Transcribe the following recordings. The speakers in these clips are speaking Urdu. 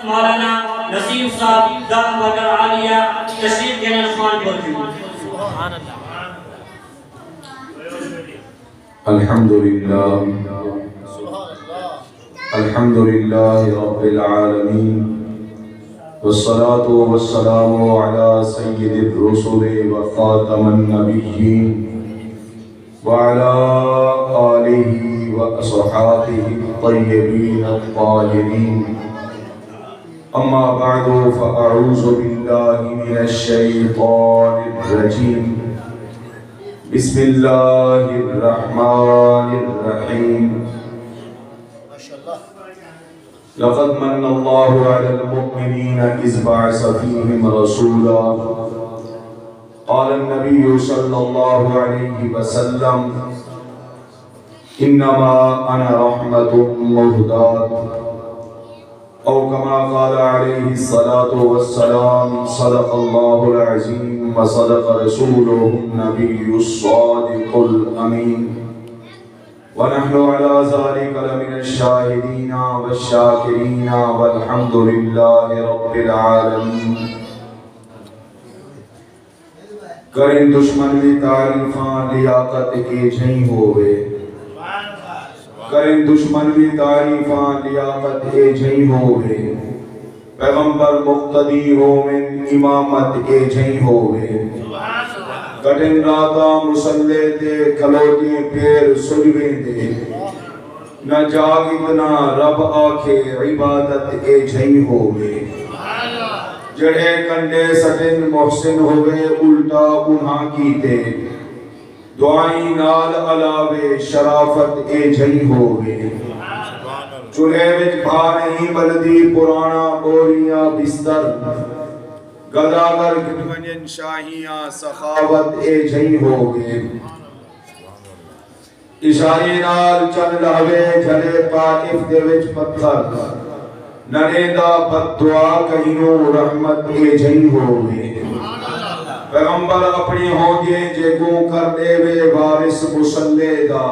مولانا نصیر صاحب دام بکر عالیہ تشریف دینے خان پہنچے. الحمدللہ رب العالمین والصلاة والسلام على سید الرسل وخاتم النبیین وعلى آلہ واصحابہ الطیبین الطاہرین. اما بعد فاعوذ باللہ من الشیطان الرجیم. بسم اللہ الرحمن الرحیم. لقد من اللہ علی المؤمنین اذ بعث فیہم رسولا. قال النبی صلی اللہ علیہ وسلم انما انا رحمت مہدات. او کما قال علیہ الصلاة والسلام صدق اللہ العظیم وصدق رسولہ النبی الصادق الامین. ونحن على ذلك لمن الشاهدين والشاكرين والحمد لله رب العالمين. کریں دشمن بھی تعریفاں لیاقت کی جھیں ہوئے. کریں دشمن بھی تعریفاں لیاقت کے جھیں ہوئے. پیغمبر مقتدی ہو من امامت کے جھیں ہوئے. کٹن راتا مسلے دے کھلوٹی پیر سجویں دے. نہ جاگت نہ رب آکھے عبادت اے جھیں ہوئے. جڑے کنڈے سٹن محسن ہوئے الٹا گناہ کی دے. دعائیں نال علاوے شرافت اے جھیں ہوئے. چولہے وچ بھا نہیں بلدی پرانا بوریاں بستر. گداگر کتونین شاہیاں سخاوت اے جھیں ہوگے. اشاری نال چل لہوے جھلے طائف دے وچ پتھر. نریندہ بد دعا کہینوں رحمت اے جھیں ہوگے. پیغمبر اپنی ہوگے جگوں کر دے وے وارث مسلے دا.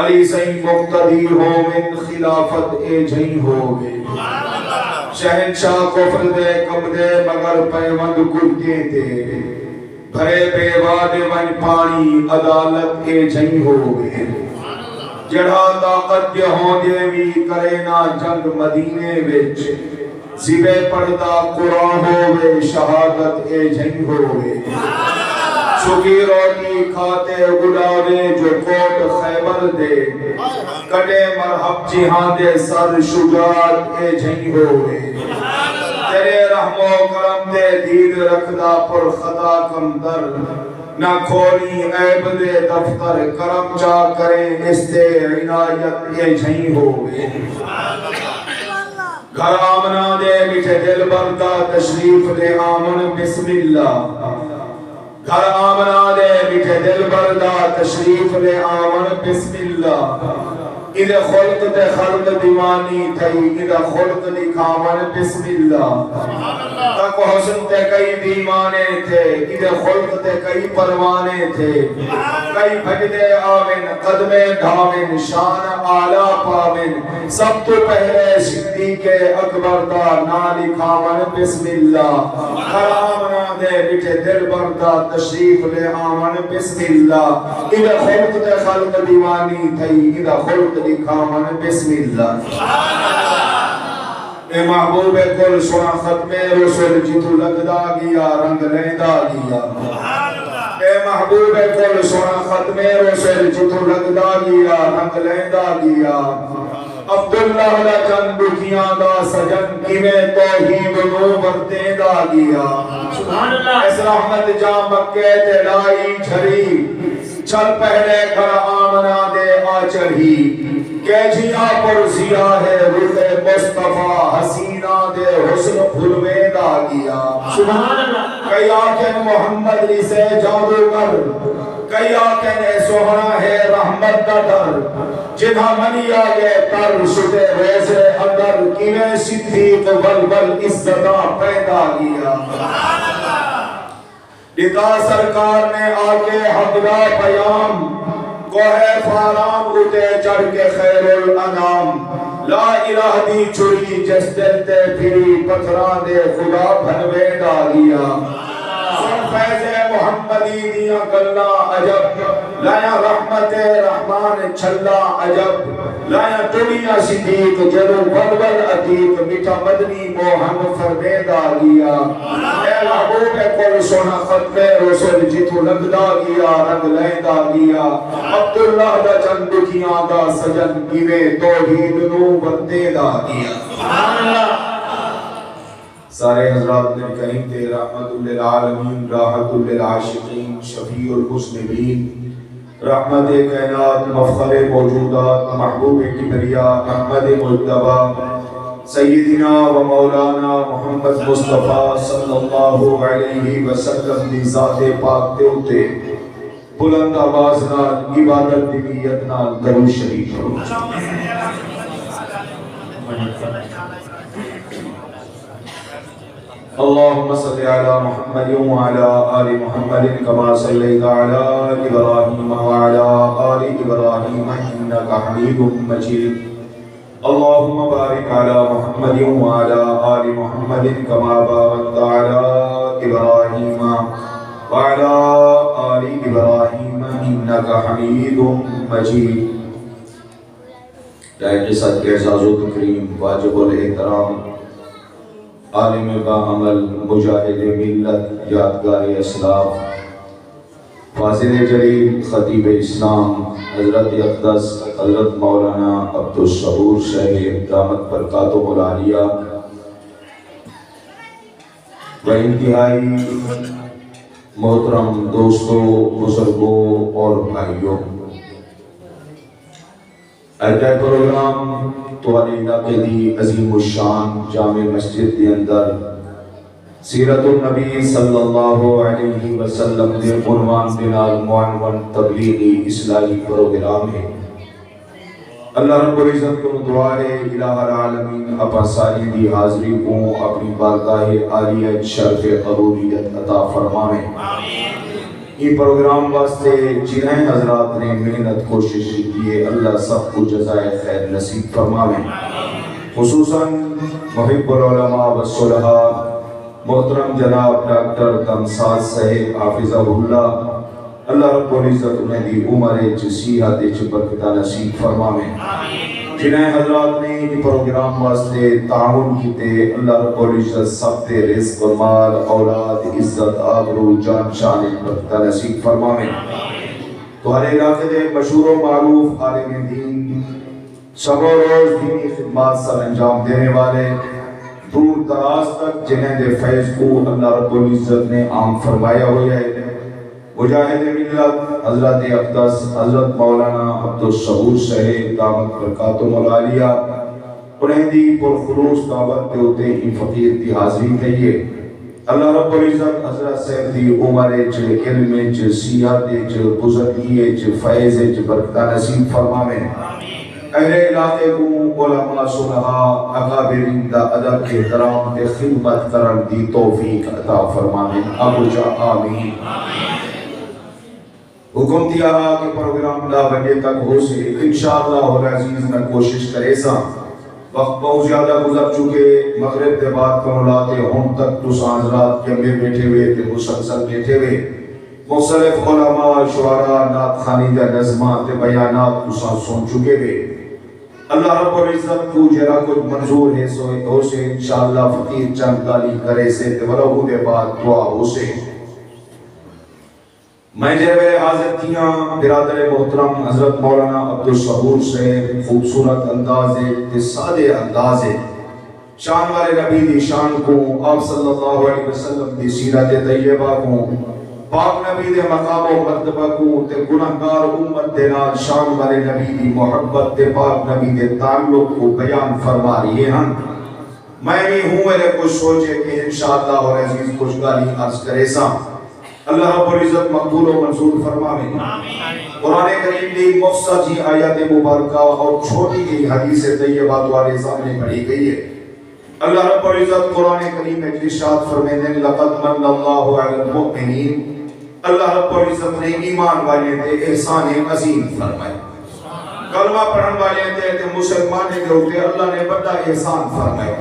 علی سین مقتدی ہو من خلافت اے جھیں ہوگے. شہنشاہ کفر دے کم دے مگر پیوند گردے دے. بھرے بے واد من پانی عدالت کے جھیں ہوئے. جڑا طاقت کے ہوندے بھی کرے نا جنگ مدینے وچ. زبے پڑھتا قرآن ہوئے شہادت کے جھیں ہوئے. سکی روٹی کھاتے گڑاوے جو کوٹ خیبر دے. کٹے مرحب جہاں دے سر شجاعت اے جھیں ہوئے. تیرے رحم و کرم دے دید رکھدا پر خطا کم در. نہ کھولی عیب دے دفتر کرم چاہ کریں اس دے عنایت اے جھیں ہوئے. گھر آمنا دے میٹھے دل بردا تشریف لے آمن بسم اللہ. گھر آمنا دے میٹھے دل بردا تشریف لے آمن بسم اللہ. ادھے خلق تے خلق دیوانی تھئی ادھے خلق لکھامن بسم اللہ. تک حسن تے کئی دیوانے تھے ادھے خلق تے کئی پروانے تھے. کئی بھجدے آمن قدمے ڈھامن شان آلہ پامن. سب تو پہلے صدیق اکبر دا نا لکھامن بسم اللہ. گھر آمنا دے میٹھے دل بردا تشریف لے آمن بسم اللہ. ادھے خلق تے خلق دیوانی تھئی ادھے خلق لکھامن بسم اللہ. اے محبوب کل سنا ختم رسول جتو لگدا گیا رنگ لیندہ گیا. اے محبوب کل سنا ختم رسول جتو لگدا گیا رنگ لیندہ گیا. عبداللہ لجن بکیاں دا سجن کیویں توحید نو ورتے دا گیا. سبحان اللہ. اس رحمت جا مکے تے لائی جھری. چل پہلے گھر آمنا دے آ چڑھی. کہ جیا پر زیا ہے رخ مصطفیٰ حسینہ دے حسن پھلوے دا گیا. سبحان اللہ. کئی آنکھیں محمد سے جادوگر. کئی آنکھیں سوہنا ہے رحمت دا در. جنہا منی آگے تر شدے ریزے اندر کیویں صدیق بلبل عزتہ پیدا گیا. لکھا سرکار نے آگے حقدہ پیام. کوہ فارام اٹھے چڑھ کے خیر الانام. لا الہ دی چوری جس دل تے پھری پتھران دے خدا بھنوے ڈالیا سن فیض محمدی دیا گلنا عجب لایا رحمت رحمان چھلا عجب لایا دنیا صدیق جلو ولول عتیق میٹھا مدنی موہم فرمے ڈالیا اے محبوب کل سونا ختم رسول جتو لگدا گیا رنگ لیندہ گیا عبداللہ دا چند دکھیاں دا سجن گیوے توحید نو بندے دا گیا سبحان اللہ سارے حضرات نے کریم تے رحمت للعالمین راحت للعاشقین شفیع المذنبین رحمت کائنات مفخر موجودات محبوب کبریا احمد مجتبی سیدنا و مولانا محمد مصطفیٰ صلی اللہ علیہ وسلم دی ذات پاک تے اتے بلند آواز نال عبادت دی نیت نال درود شریف اللهم صل على محمد وعلى آل محمد كما صليت على إبراهيم وعلى آل إبراهيم إنك حميد مجيد اللهم بارك على محمد وعلى آل محمد كما باركت على إبراهيم وعلى آل إبراهيم إنك حميد مجيد لائق صدق اعزاز و تکریم واجب الاحترام عالم باعمل مجاہد ملت یادگار اسلاف فاضل جلیل خطیب اسلام حضرت اقدس حضرت مولانا عبدالصبور صاحب دامت برکاتہ العالیہ و انتہائی محترم دوستوں بزرگوں اور بھائیوں ایک پروگرام توالی علاقے دی عظیم الشان جامع مسجد دی اندر سیرت النبی صلی اللہ علیہ وسلم دے عنوان بنال معنون تبلیغی اصلاحی پروگرام ہے اللہ رب العزت کو دعا ہے الہ العالمین اپا ساری دی حاضری کو اپنی بارگاہ عالیہ شرف قبولیت عطا فرمائے یہ پروگرام واسطے جنہیں حضرات نے محنت کوشش کی ہے اللہ سب کو جزائے خیر نصیب فرمائے خصوصاً محب العلماء والصلحاء محترم جناب ڈاکٹر تمساز صاحب حافظہ اللہ اللہ رب العزت انہیں دی عمر صحت برکتہ نصیب فرمائے جنہیں حضرات نے یہ پروگرام واسطے تعاون کیتے اللہ رب العزت سب تے رزق و مال اولاد عزت آبرو جان شان برکتہ نصیب فرمائے تو ہر علاقے دے مشہور و معروف عالم دین شب و روز دینی خدمات سر انجام دینے والے دور دراز تک جنہیں دے فیض کو اللہ رب العزت نے عام فرمایا ہویا ہے مجاہد ملت حضرت اقدس حضرت مولانا عبدالصبور صاحب دامت برکاتہ العالیہ انہیں دی پرخلوص دعوت دے ہوتے ہی فقیر دی حاضری کہیے اللہ رب العزت حضرت صاحب دی عمر علم صحت بزرگی فیض برکتہ نصیب فرمائے اہل علاقے کو علماء صلحاء اکابرین دا ادب احترام تے خدمت کرن دی توفیق عطا فرمائے ابو جا آمین حکم دیا کہ پروگرام 10 بجے تک ہو سے انشاءاللہ العزیز میں کوشش کرے سا وقت بہت زیادہ گزر چکے مغرب دے بعد کنولاتے ہون تک تو حضرات کے میں بیٹھے ہوئے تے مسلسل بیٹھے ہوئے مختلف علماء شعراء نعت خوانی دے نظمات تے بیانات تو سن چکے ہوئے اللہ رب العزت کو جرا کچھ منظور ہے سو ہو سے انشاءاللہ فقیر چند گالی کرے سے تے ولو دے بعد دعا ہو سے میں جب حاضر کیا برادر محترم حضرت مولانا عبدالصبور سے خوبصورت انداز سادے انداز شان والے نبی دی شان کو آپ صلی اللہ علیہ وسلم دی سیرت طیبہ کو پاک نبی دے مقام و مرتبہ کو تے گناہگار امت دے نال شان والے نبی دی محبت تے پاک نبی دے تعلق کو بیان فرما رہی ہیں میں بھی ہوں میرے کچھ سوچے کہ انشاءاللہ اور عزیز کچھ گالی عرض کرے سا اللہ رب العزت مقبول و منظور فرمائے قرآن کریم دی مفصل جی آیات مبارکہ اور چھوٹی گئی حدیث طیبہ دوارے سامنے پڑھی گئی ہے اللہ رب العزت قرآن کریم میں ارشاد فرمائے لقد من اللہ علی المؤمنین اللہ رب العزت نے ایمان والے تے احسان عظیم فرمائے کلمہ پڑھن والے تے مسلمان کے ہوتے اللہ نے بڑا احسان فرمایا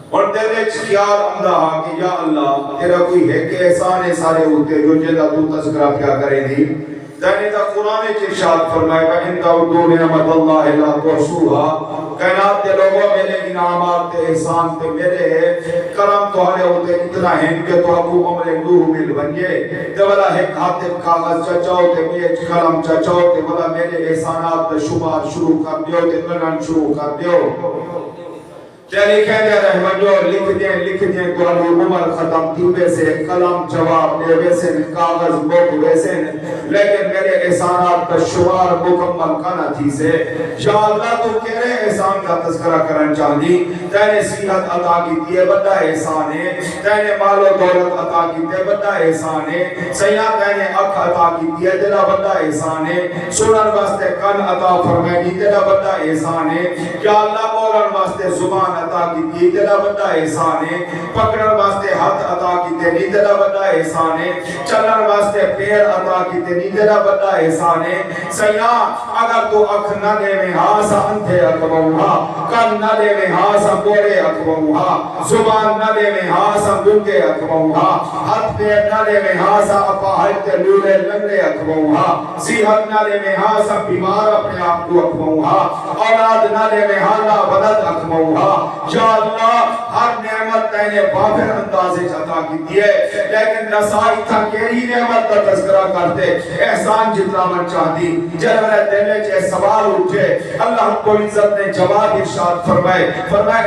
اور تیرے خیال آمدہ ہاں کہ یا اللہ تیرا کوئی ہے کہ احسان ہے سارے ہوتے جو جیدہ تو تذکرہ کیا کریں دی تینے تا قرآن کے ارشاد فرمائے وَإِن تَعُدُّوا نِعْمَتَ اللَّهِ لَا تُحْصُوهَا کائنات کے لوگوں میرے انعامات تے احسان تے میرے کرم تو آلے ہوتے اتنا ہیں کہ تو ابو عمر نوح مل بنجے تے والا ہے کاتب کاغذ چچاؤ تے میچ کلم چچاؤ تے والا میرے احسانات تے شمار شروع کر دیو تے گنن شروع کر دیو تے لکھیں دے رحمت جو لکھ دیں تو علی عمر ختم تھی ویسے قلم جواب دے ویسے کاغذ بوک ویسے لیکن میرے احسانات کا شمار مکمل کنا تھی سے یا اللہ تو کہرے احسان کا تذکرہ کرن چاہنی تینے صحت عطا کی دیئے بڑا احسان ہے تینے مال و دولت عطا کی دیئے بڑا احسان ہے سیاں تینے اکھ عطا کی دیئے دلہ بڑا احسان ہے سنن واسطے کن عطا فرمائنی دلہ بڑا احسان ہے یا اللہ بولن واسطے زبان عطا کی دی تیرا بڑا احسان ہے پکڑن واسطے ہاتھ عطا کی تیری تیرا بڑا احسان ہے چلن واسطے پیر عطا کی تیری تیرا بڑا احسان ہے سیاں اگر تو اکھ نہ دے میں ہاسا انتھے اکبوہا کن نہ دے میں ہاسا بورے اکبوہا زبان نہ دے میں ہاسا گنگے اکبوہا ہاتھ پیر نہ دے میں ہاسا اپاہت لولے لنگے اکبوہا صحت نہ دے میں ہاسا بیمار اپنے آپ کو اکبوہا اولاد نہ دے میں ہالا ولد اکبوہا یا اللہ ہر نعمت تینے بافر اندازے عطا کی دیئے لیکن رسائی تھا کیری نعمت کا تذکرہ کرتے احسان جتنا من چاہتی جب میں دینے چے سوال اٹھے اللہ کو عزت نے جواب ارشاد فرمائے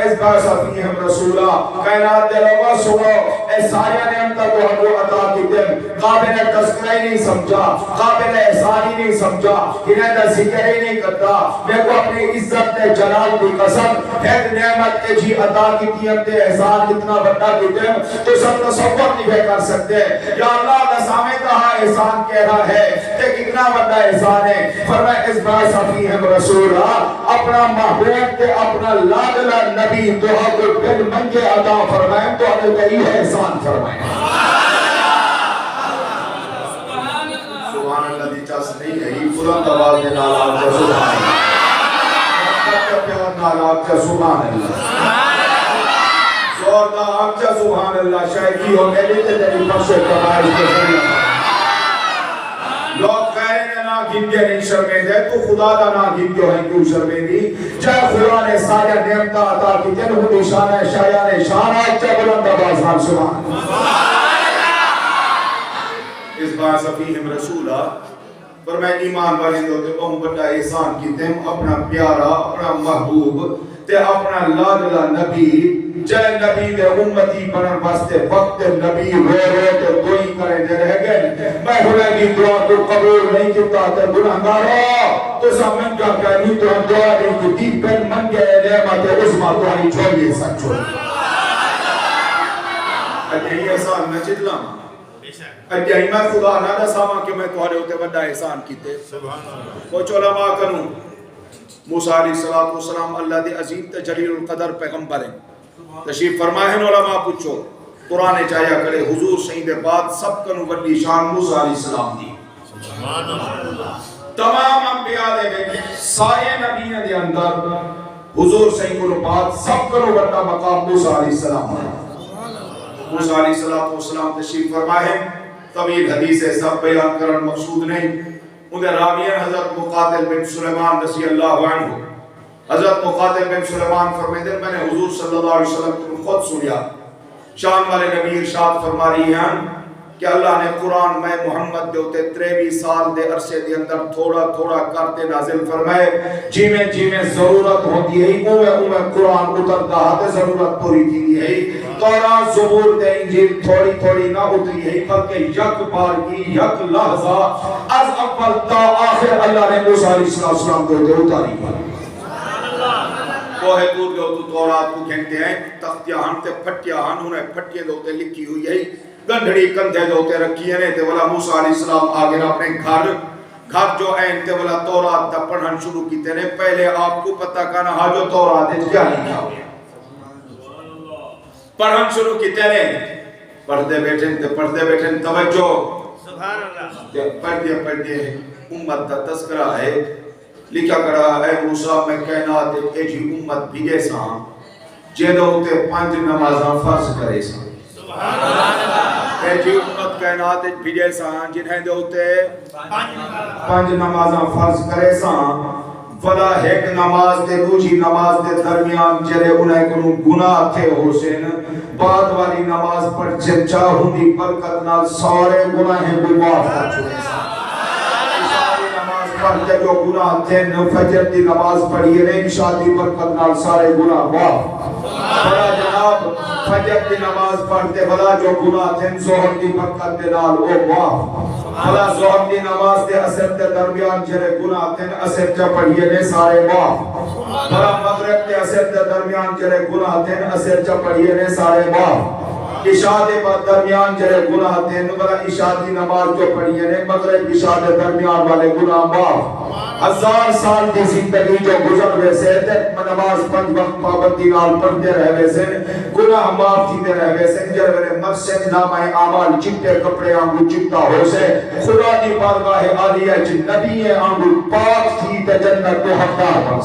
اس بارسا فیہم رسولہ کائنات دے لوگا سنو اے ساری نعمت کو ہم کو عطا کی دیں قابل تذکرہ ہی نہیں سمجھا قابل احسان ہی نہیں سمجھا انہیں دا ذکر ہی نہیں کرتا میں کو اپنی عزت نے جلال دی قسم ہے نعمت کے جی عطا کی دیم دے احسان اتنا بڑا کی دیم تو سب تصور نہیں کر سکتے یا اللہ نسامے کہا احسان کہہ رہا ہے کہ کتنا بڑا احسان ہے فرمائے اس بار صفیہم رسولہ اپنا محبوب تے اپنا لادلہ نبی دعا کو بل منگے عطا فرمائے تو ہمیں کئی احسان فرمائے سبحان اللہ دی چاس نہیں ہے یہ بلند آواز میں نالا کا سبحان اللہ سبحان اللہ زوردہ آنچہ سبحان اللہ شاہدی ہو میلی تے تیری پرشے کبائش کے ذریعہ لوگ خیرے نا گنگے نہیں شرمے دے تو خدا دا نا گنگے ہیں کیوں شرمے دی چاہے خدا نے سارے نعمتہ عطا کی تین ہوں نشانہ شایان شانہ چاہے بلند آبازان سبحان اس بار صفیہم رسولہ پر میں ایمان والے دوتے بہت بڑا احسان کی تم اپنا پیارا اپنا محبوب تے اپنا لادلہ نبی جائے نبی دے امتی بنن واسطے وقت نبی رو تے دوئی کرے دے رہ گئے میں ہونے کی دعا تو قبول نہیں کیتا تے گناہگارا تو سا من کا کہنی تو ہم دعا نہیں کیتی پھر من گئے نعمت عظمہ تو ہمیں چھوڑیے سک چھوڑ اچھا یہ احسان میں چتلا اچھا ہی میں خدا نہ دساما کہ میں تمہارے ہوتے بڑا احسان کیتے کچھ علماء کنوں موسیٰ علیہ السلام اللہ دے عظیم تے جلیل القدر پیغمبر ہیں تشریف فرمائے ہیں علماء پوچھو قرآن چاہیا کرے حضور سید بعد سب کنوں بڑی شان موسیٰ علیہ السلام دی تمام انبیاء دے گئے سارے نبیوں دے اندر حضور سید بعد سب کنوں بڑا مقام موسیٰ علیہ السلام ہے موسیٰ علیہ السلام تشریف فرمائے ہیں طویل حدیث ہے سب بیان کرن مقصود نہیں انہیں راویان حضرت مقاتل بن سلیمان رضی اللہ عنہ حضرت مقاتل بن سلیمان فرمیدے میں نے حضور صلی اللہ علیہ وسلم کو خود سنیا شان والے نبی ارشاد فرما رہی ہیں کہ اللہ نے قرآن میں محمد دے ہوتے 23 سال دے عرصے دے اندر تھوڑا تھوڑا کرتے نازل فرمائے جی میں ضرورت ہوتی ہے اوہ قرآن اترتا ہے ضرورت پوری کی ہے تورات زبور دے انجیل تھوڑی تھوڑی نہ اتری ہے بلکہ یک بار کی یک لحظہ از اول تا آخر اللہ نے موسیٰ علیہ السلام کو دے اتاری کوہ دور جو تورات کو کہتے ہیں تختیاں ہن تے پھٹیاں ہن انہیں پھٹیاں دوتے لکھی ہوئی ہے گنڈھڑی کندھے دوتے رکھی ہیں تے والا موسیٰ علیہ السلام آگے اپنے گھر جو این تے والا تورات دا پڑھن شروع کی تے نے پہلے آپ کو پتہ کہنا ہاں جو تورات ہے کیا لکھا ہویا پڑھن شروع کی تے نے پڑھتے بیٹھیں توجہ سبحان اللہ پڑھ دیا امت دا تذکرہ ہے لکھا کرا اے موسیٰ میں کائنات ایک ایجی امت بھیجے ساں جیدہ ہوتے 5 نمازاں فرض کرے ساں ایجی امت کائنات ایک بھیجے ساں جنہیں دے ہوتے 5 نمازاں فرض کرے ساں ولا ایک نماز دے دوجی نماز دے درمیان جرے انہیں کنو گناہ تھے حسین بعد والی نماز پر چاہوں دی برکت نال سارے گناہیں کو معاف کر چکے ساں پڑھتے جو گناہ تھے فجر دی نماز پڑھیے رہے عشاء دی برکت نال سارے گناہ معاف بڑا جناب فجر دی نماز پڑھتے بلا جو گناہ تھے ظہر دی برکت دے نال او معاف بلا ظہر دی نماز دے اثر دے درمیان جرے گناہ تھے اثر جا پڑھیے رہے سارے معاف بلا مغرب دے اثر دے درمیان جرے گناہ تھے اثر جا پڑھیے رہے سارے معاف عشاء دے درمیان جرے گناہ تھے بلا عشاء دی نماز جو پڑھیے نے مغرب عشاء دے درمیان والے گناہ معاف 1000 سال دی زندگی جو گزر ویسے نماز 5 وقت پابندی نال پڑھتے رہ ویسے گناہ معاف کیتے رہ ویسے جب میرے مسجد نامہ اعمال چٹے کپڑے آنگو چٹا ہو سے خدا دی بارگاہ عالیہ چ نبی آنگو پاک تھی تے جنت تو حقدار بن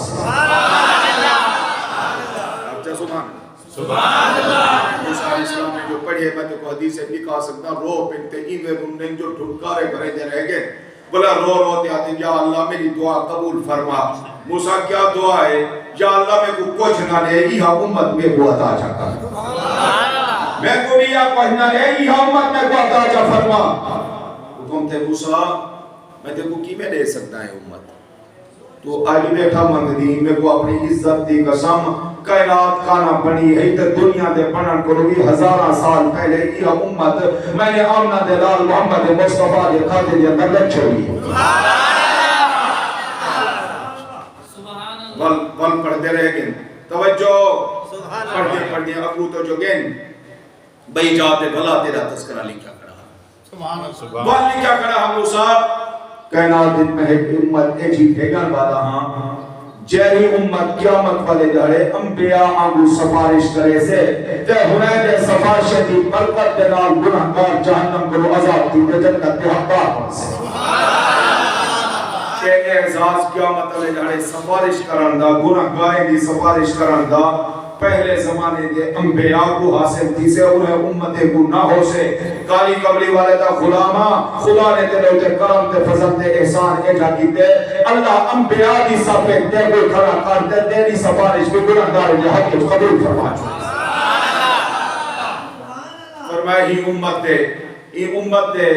سبحان اللہ موسیٰ علیہ السلام نے جو پڑھے میں تو کو حدیث سے دکھا سکتا رو بنتے ایوے رنن جو ٹھٹکارے بھرے دے رہ گئے بلا رو رو تے آتے یا اللہ میری دعا قبول فرما موسیٰ کیا دعا ہے یا اللہ میں کو کچھ نہ لے یہ امت میں کو عطا چا کر میں کو بھی یا کچھ نہ لے یہ امت میں کو عطا چا فرما حکم تھے موسیٰ میں تے کو کی میں دے سکتا ہے امت تو آج بیٹھا منگدی میں کو اپنی عزت دی قسم کائنات کانا بنی ہے تو دنیا دے بنن کو بھی 1000 سال پہلے یہ امت میں نے آمنہ دے لال محمد مصطفیٰ دے خاطر دے اندر لگ چھوڑی ول پڑھتے رہ گئے توجہ پڑھتے ابو تو جو گئے بھئی جاتے بھلا تیرا تذکرہ لکھا کرا ول لکھا کرا ہم موسیٰ کائنات میں ایک امت ایجی بھیگن والا ہاں جیری امت قیامت والے دارے انبیاء آنگو سفارش کرے سے تے ہنیں دے سفارش دی برکت دے نال گناہگار جہنم کو عذاب دی تے جنت دے حقدار بن سے کہ اعزاز قیامت والے دارے سفارش کرن دا گناہگاریں دی سفارش کرن دا پہلے زمانے دے انبیاء کو حاصل تھی سے انہیں امت گناہوں سے کالی قبلی والے دا غلامہ خدا نے دلوں تے کرم تے فضل تے احسان ایجا کیتے اللہ انبیاء دی صفحے تے کوئی کھڑا کرتے تیری سفارش بھی گناہگار کے حق قبول فرما چکے فرمائے ہی امت دے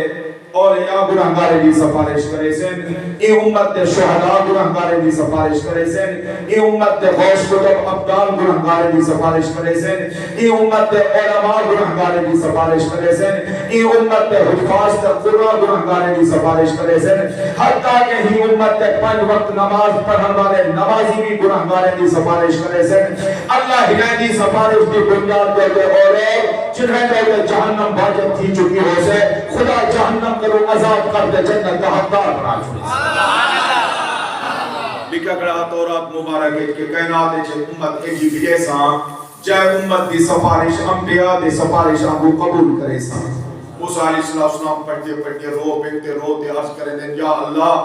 اولیاء گناہگار دی سفارش کرے سن ای امت دے شہداء گناہگار دی سفارش کرے سن ای امت دے غوث قطب ابدال گناہگار دی سفارش کرے سن ای امت دے علماء گناہگار دی سفارش کرے سن ای امت دے حفاظ تے قرآن گناہگار دی سفارش کرے سن حتیٰ کہ ہی امت دے 5 وقت نماز پڑھن والے نمازی بھی گناہگار دی سفارش کرے سن اللہ ہدایت دی سفارش دی بنیاد دے اور جنہیں دے جہنم واجب تھی چکی ہو سے خدا جہنم کرو عذاب کر دے جنت کا حقدار بنا چھوڑے لکھا کرا تورات مبارک ہے کہ کائنات ہے امت ایک جیسے ساں جائے امت دی سفارش انبیاء دی سفارش آنگو قبول کرے ساں موسیٰ علیہ السلام پڑھتے رو پہنتے روتے عرض کرے دیں یا اللہ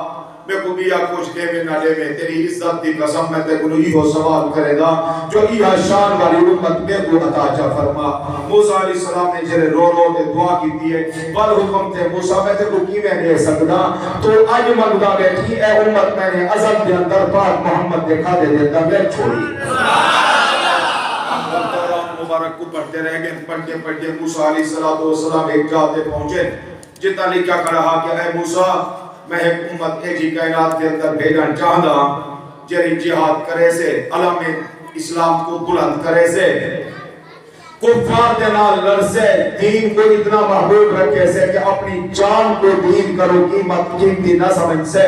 میں کو بھی کچھ دے میں نہ دے میں تیری عزت دی قسم میں تے کو یہ سوال کرے گا جو یہ شان والی امت میں کو عطا چا فرما موسیٰ علیہ السلام نے جرے رو رو تے دعا کی دیئے بل حکم تے موسیٰ میں تے کو کی میں دے سکتا تو آج منگا بیٹھی اے امت میں نے ازل دے اندر پاک محمد دیکھا دے دیتا میں چھوڑی مبارک کو پڑھتے رہ گئے پڑھتے موسیٰ علیہ السلام ایک جاتے پہنچے جتنا لکھا کہا کہ اے موسیٰ میں ایک امت ایجی کائنات کے اندر بھیجن چاہتا جری جہاد کرے سے علم اسلام کو بلند کرے سے کفار دے نال لڑ سے دین کو اتنا محبوب رکھے سے کہ اپنی جان کو دین کرو قیمتی نہ سمجھ سے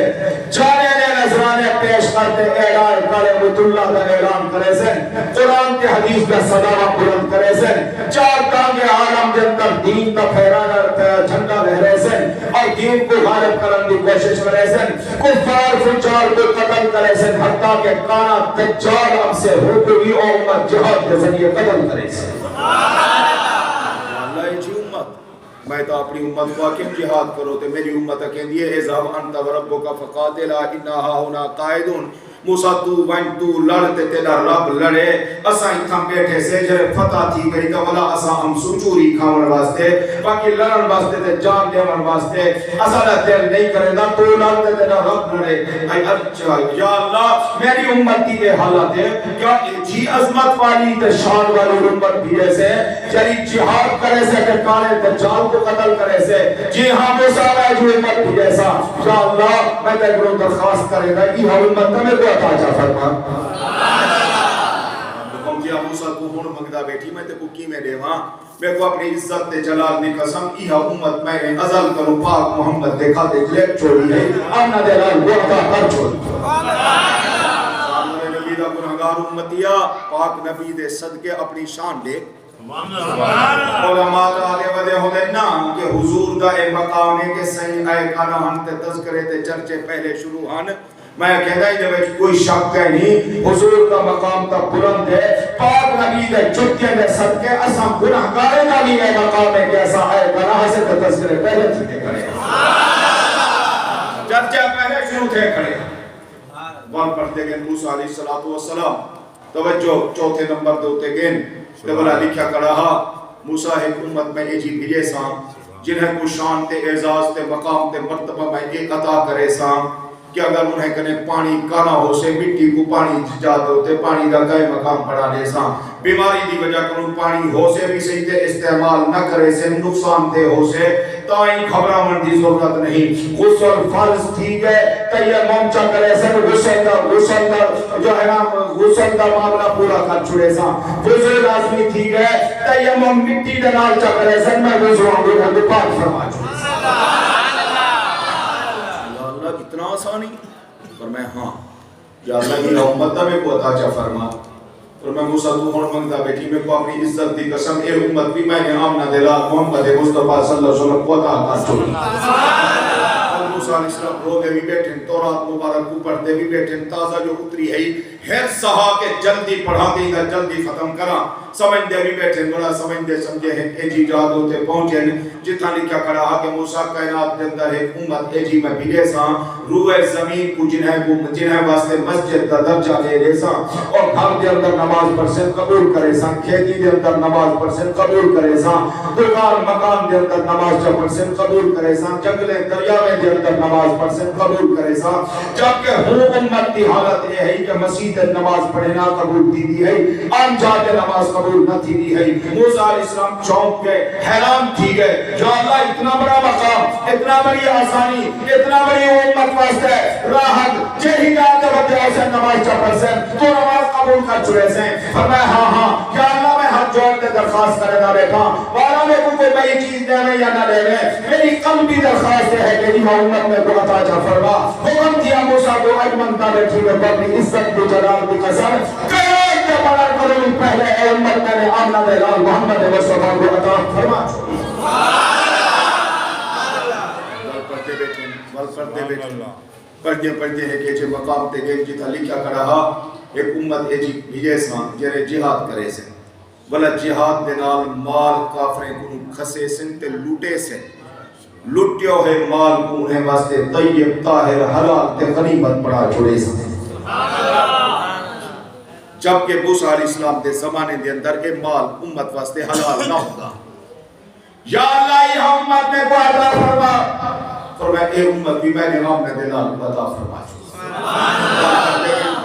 جانے دے نظرانے پیش کرتے اعلان کرے بیت اللہ کا اعلان کرے سے قرآن کے حدیث کا صداوہ بلند کرے سے 4 ٹانگے عالم کے اندر دین کا پھیرانا جھنڈا لہرے سے اور دین کو غالب کرنے کی کوشش کرے سے کفار فجار کو قتل کرے سے حتیٰ کہ کانا دجال اب سے حکومی امت جہاد کے ذریعے قتل کرے سے اللہ جی امت میں تو اپنی امت کو کیوں جہاد کرو تے میری امت کہندی ہے اذهب انت وربک فقاتلا انا هنا قاعدون موسیٰ تو ون تو لڑتے تیرا رب لڑے اساں اتھاں بیٹھے سے جے فتح تھی گئی تو ولا اساں ہم سچوری کھاون واسطے باقی لڑن واسطے تے جان دیون واسطے اساں دا دل نہیں کرے نا تو لڑتے تیرا رب لڑے اے اچھا یا اللہ میری امت کی یہ حالت ہے کیا جی عظمت والی تے شان والی امت بھی ایسے جری جہاد کرے سے کہ کالے دجال کو قتل کرے سے جی ہاں موسیٰ ہے جو امت بھی ایسا یا اللہ میں تے گرو درخواست کرے گا یہ امت میں کو عطا جا فرما حکم کیا موسیٰ کو ہون منگدا بیٹھی میں تے کو کی میں دیواں میں کو اپنی عزت تے جلال دی قسم یہ امت میں نے ازل کروں پاک محمد دیکھا دے جلیب چھوڑی ہے آمنا دے لال وہ عطا کر چھوڑی سامنے نبی دا گناہگار امتیا پاک نبی دے صدقے اپنی شان لے علماء آگے ودے ہو دے نا کہ حضور دا اے مقام ہے کہ صحیح آئے کانا ہم تے تذکرے تے چرچے پہلے شروع ہن میں کہتا ہی جب کوئی شک ہے نہیں حضور کا مقام تا بلند ہے پاک نبی دے چکے دے صدقے اساں گناہگارے کا بھی اے مقام ہے کہ ایسا آئے کانا سے تے تذکرے پہلے چکے کرے چرچے پہلے شروع تھے کھڑے وہاں پڑھتے گئے موسیٰ علیہ السلام توجہ چوتھے نمبر دوتے گئے تے بلا لکھا کڑا موسیٰ ایک امت میں یہ جی بھیجے ساں جنہیں کو شان تے اعزاز تے مقام تے مرتبہ میں ایک عطا کرے ساں کہ اگر انہیں کنے پانی کانا ہو سے مٹی کو پانی جا دو تے پانی دا کئی مقام پڑا لے ساں بیماری دی وجہ کنو پانی ہو سے بھی صحیح تے استعمال نہ کرے سے نقصان دے ہو سے تائیں خبرامن دی ضرورت نہیں غسل فرض تھی گئے تیمم چا کرے سے غسل دا جو ہے نا غسل دا معاملہ پورا کر چھوڑے ساں وضو لازمی تھی گئے تیمم مٹی دنال چا کرے سے میں وضو آنگو ہوں پاک فرما چھوڑے اتنا آسانی پر میں ہاں یا اللہ کی امت میں کو عطا چا فرما اور میں موسیٰ تو ہون منگتا بیٹھی میں کو اپنی عزت دی قسم اے امت بھی میں نے آمنہ دلال محمد مصطفیٰ صلی اللہ علیہ وسلم کو عطا کر چھوڑی موسیٰ علیہ السلام روگے بھی بیٹھیں تورات مبارک کو پڑھتے بھی بیٹھیں تازہ جو اتری ہے ہر سہا کے جلدی پڑھا دی گا جلدی ختم کرا سمجھ دے بھی بیٹھیں بڑا سمجھ دے سمجھے ہیں اے جی جاد ہوتے پہنچیں جتنا لکھا کڑا کہ موسیٰ کائنات دے اندر ایک امت اے جی میں بھیجے ساں روح زمین کو جنہیں واسطے مسجد دا درجہ لے لے ساں اور گھر دے اندر نماز پرسن قبول کرے ساں کھیتی دے اندر نماز پرسن قبول کرے ساں دکان مکان دے اندر نماز پرسن قبول کرے ساں جنگلے دریاوے دے اندر نماز پرسن قبول کرے ساں جبکہ ہوں امت کی حالت یہ ہے کہ مسیح نماز پڑھنا قبول تھی دی ہے عام جاتے نماز قبول نہ تھی دی ہے موسیٰ علیہ السلام چونک گئے حیران تھی گئے یا اللہ اتنا بڑا مقام اتنا بڑی آسانی اتنا بڑی امت واسطے راحت جے ہدایت وجہ سے نماز چپر سے تو نماز قبول کر چڑے سے فرمایا ہاں یا اللہ میں ہاتھ جوڑ کے درخواست کرے نہ بیٹھا والا میں کو کوئی بڑی چیز دے میں یا نہ دے میں میری قلبی درخواست ہے کہ یہ امت میں کو عطا جا فرما حکم دیا موسیٰ کو اجمنتا بیٹھی میں اپنی عزت کو جلال کی قسم قیامت کے بڑا قدم پہلے اے امت میں نے آمنہ دے لال محمد مصطفیٰ کو عطا فرما پڑھتے ہیں کہ مقام تے گئے جتا لکھا کڑا ایک امت ایجی بھیجے ساں جرے جہاد کرے سے بلا جہاد دے نال مال کافریں کو کھسے سن تے لوٹے سے لٹیو ہے مال کو انہیں واسطے طیب طاہر حلال تے غنیمت پڑا چھوڑے سے جبکہ موسیٰ علیہ السلام دے زمانے دے اندر اے مال امت واسطے حلال نہ ہوگا یا اللہ یہ امت میں کو عطا فرما فرمایا اے امت بھی میں نے آمنہ دلال عطا فرما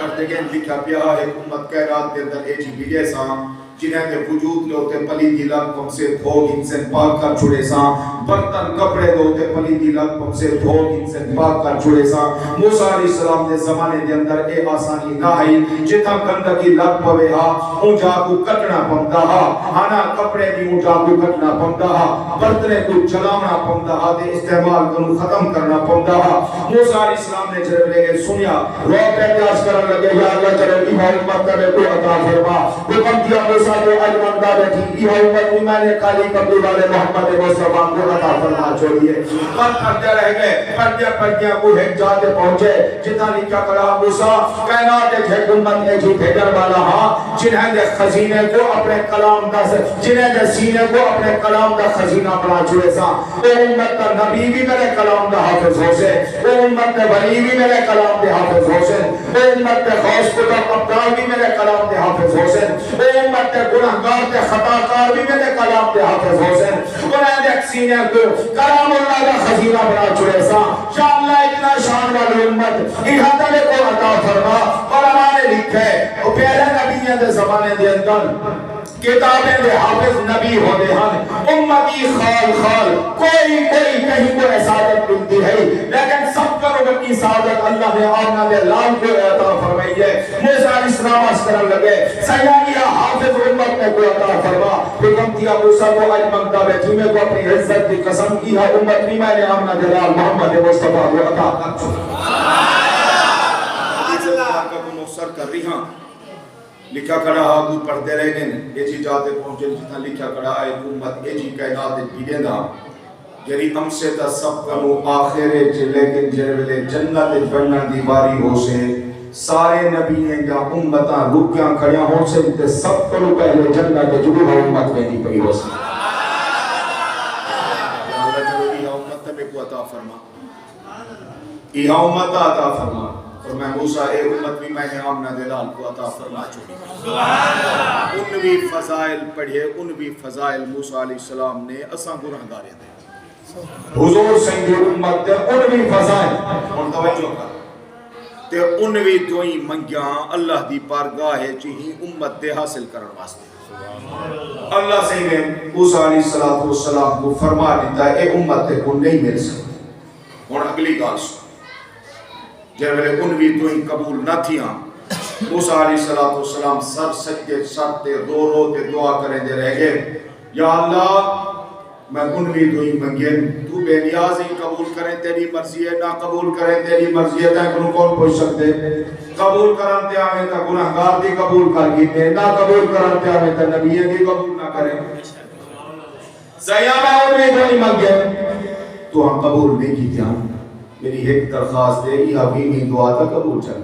کرتے گئے لکھا پیا ہے امت کائنات دے اندر اے جی بھیجے ساں جنہیں کے وجود لوتے پلیدی لگ سے دھوگ ان سے پاک کر چھوڑے ساں برتن کپڑے دوتے پلیدی لگ سے دھوگ ان سے پاک کر چھوڑے ساں موسیٰ علیہ السلام دے زمانے دے اندر اے آسانی نہ ہے جتا گندگی لگ پوے ہا اونجا کو کٹنا پمدا ہا ہانا کپڑے بھی اونجا کو کٹنا پمدا ہا برتنے کو چلاونا پمدا ہا دے استعمال کنو ختم کرنا پمدا ہا موسیٰ علیہ السلام نے جب لے سنیا رو پیتیاز کرن لگے یا اللہ چلو ایوہ امت کرے کو عطا فرما حکم دیا ساتھ اجمندہ بیٹھی یہ امت بھی میں نے کالی قبلی والے محمد مصطفیٰ کو عطا فرما چھوڑیے پڑھتے رہ گئے پڑھتے کو ایک جاتے پہنچے جتنا لکھا کرا موسیٰ کائنات ایک امت ایک ہی بھیجر والا ہاں جنہیں دے خزینے کو اپنے کلام دا سے جنہیں دے سینے کو اپنے کلام دا خزینہ بنا چھوڑے سا او امت دا نبی بھی میرے کلام دا حافظ ہو سے او امت دے ولی بھی میرے کلام دے حافظ ہو سے او امت دے غوث قطب ابدال بھی میرے کلام دے حافظ ہو سے او امت دے گناہگار دے خطاکار بھی میرے کلام دے حافظ ہو سے قرآن دے سینے کو کلام اللہ دا خزینہ بنا چھوڑے سا یا اللہ اتنا شان والی امت احاطہ کو عطا فرما علماء نے لکھے او پہلے نبیوں دے زمانے دے اندر کتابیں دے حافظ نبی ہوتے ہیں امتی خال خال کوئی کہیں کو سعادت ملتی ہے لیکن سب کرو کی سعادت اللہ نے آمنہ دے لال کو عطا فرمائی ہے موسیٰ علیہ السلام اسکرم لگے سیاریہ حافظ امت میں کو عطا فرما حکم دیا موسیٰ کو اج منگتا بیٹھی میں کو اپنی عزت کی قسم کی ہے امت بھی میں نے آمنہ دے لال محمد مصطفیٰ کو عطا حدیث اللہ کا منصر کر رہی ہاں لکھا کھڑا آگو پڑھتے رہے گئے یہ جی جاتے پہنچے جتنا لکھا کھڑا آئے امت یہ جی کائنات پیڑے دا جری ہم سے تا سب کنو آخرے چلے گئے جرولے جنت بنن دیواری ہو سے سارے نبی ہیں یا امتاں رکیاں کھڑیاں ہو سے تے سب کنو پہلے جنت جڑو ہا امت میں دی پئی ہو سے اللہ جڑو امت میں کو عطا فرما یہ امت عطا فرما اور میں موسیٰ اے امت بھی میں نے آمنہ دلال کو عطا فرما چھوڑی ان بھی فضائل پڑھے ان بھی فضائل موسیٰ علیہ السلام نے اساں گناہگارے دے حضور سنگی امت دے ان بھی فضائل اور توجہ کر تے ان بھی دوئی منگیاں اللہ دی پارگاہ چہی امت دے حاصل کرن واسطے اللہ سے نے موسیٰ علیہ السلام کو فرما دیتا ہے اے امت تے کو نہیں مل سکتا اور اگلی گال سو جب میں ان بھی دوئیں قبول نہ تھیاں موسیٰ علیہ السلام سر سجدے سر تے رو رو تے دعا کریں دے رہ گئے یا اللہ میں ان بھی دوئیں منگین تو بے نیاز ہی قبول کریں تیری مرضی ہے نہ قبول کریں تیری مرضی ہے تاکہ انہوں کون پوچھ سکتے قبول کرن تے آمیں تا گناہگار دی قبول کر گیتے نہ قبول کرن تے آمیں تا نبی دی قبول نہ کریں سیاں میں ان بھی دوئیں منگین تو ہم قبول نہیں کی تھا میری ایک درخواست ہے یہ بیوی دعا تا قبول چاہ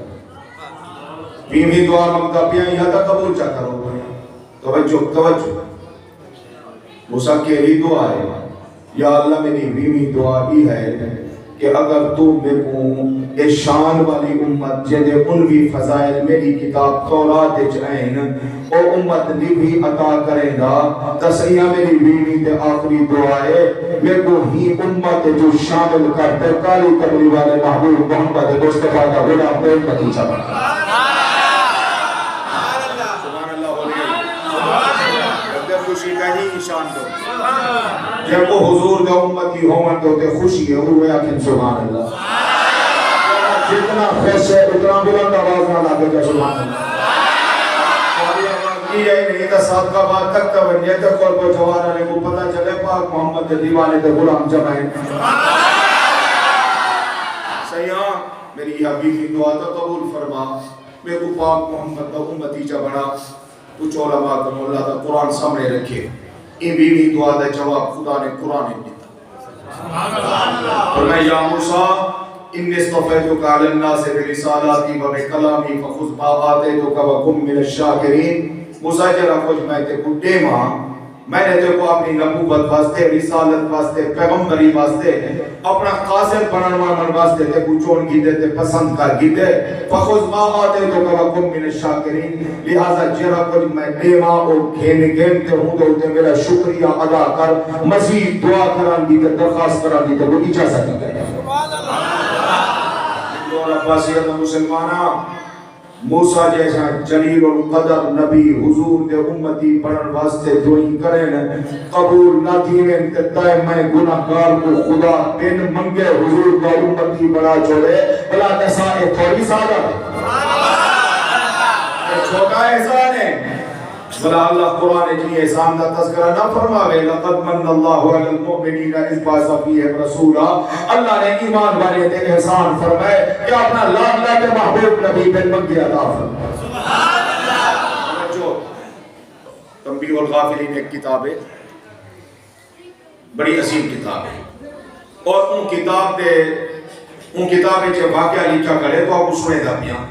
بیوی دعا مانگتا پیا یہ تا قبول چاہ کرو توجہ موسیٰ کی ہی دعا ہے یا اللہ میری بیوی دعا بھی ہے کہ اگر تو میں کو شان والی امت جدے ان بھی فضائل میری کتاب تورات جائیں او امت نے بھی عطا کریں گا تسیہ میری بیوی تے آخری دعا ہے میں کو ہی امت جو شامل کرتے کالی کملی والے محبوب محمد مصطفیٰ کا غلام میں نتیجہ بنا سبحان اللہ اگر خوشی کا ہی نشان دو جب وہ حضور کا امتی ہومن دوتے خوشی ہے وہ یقین سبحان اللہ جتنا خوش ہے اتنا بلند آواز نہ لاگے گا سبحان اللہ یہ نہیں تھا ساتھ کا بات تک تھا ونیت تک اور کوئی جوارہ نے کو پتہ چلے پاک محمد دیوانے دے غلام جمائیں سیاں میری یہ حبیبی دعا تو قبول فرما میں کو پاک محمد دا امتی جا بنا کچھ علماء کا مولا دا قرآن سامنے رکھے این بیوی دعا دا جواب خدا نے قرآن دیتا اور میں یا موسیٰ انی اصطفیتک علی الناس برسالاتی و بکلامی فخذ ما آتیتک وکم من الشاکرین موسیٰ جرا کچھ میں تے کو دیما میں نے تے کو اپنی نبوت واسطے رسالت واسطے پیغمبری واسطے اپنا قاصد بنانا واسطے تے کو چون گیتے تے پسند کر گیتے فخذ ما آتیتک وکم من الشاکرین لہذا جرا کچھ میں دیما اور گھنتے ہوں تو میرا شکریہ ادا کر مزید دعا کران دیتے درخواست کران دیتے وہ اجازت نہیں کرے اور عباسیت مسلمانہ موسیٰ جیسا جلیل القدر نبی حضور دے امتی پڑھن واسطے دعائیں کریں قبول نہ دیویں تتائے میں گناہگار کو خدا بن منگے حضور دا امتی بڑا چھوڑے بلا نسائے تھوڑی سادہ چھوٹا احسان ہے بلا اللہ قرآن جی احسان دا تذکرہ نہ فرماوے لقد من اللہ علی المؤمنین اذ بعث فیہم رسولا اللہ نے ایمان والے تے احسان فرمائے کہ اپنا لاڈلا تے محبوب نبی بن منگی عطا فرمائے سبحان اللہ جو تنبیہ الغافلین ایک کتاب ہے بڑی عظیم کتاب ہے اور ان کتاب جو واقعہ لکھا کرے تو آپ سنے دا پیاں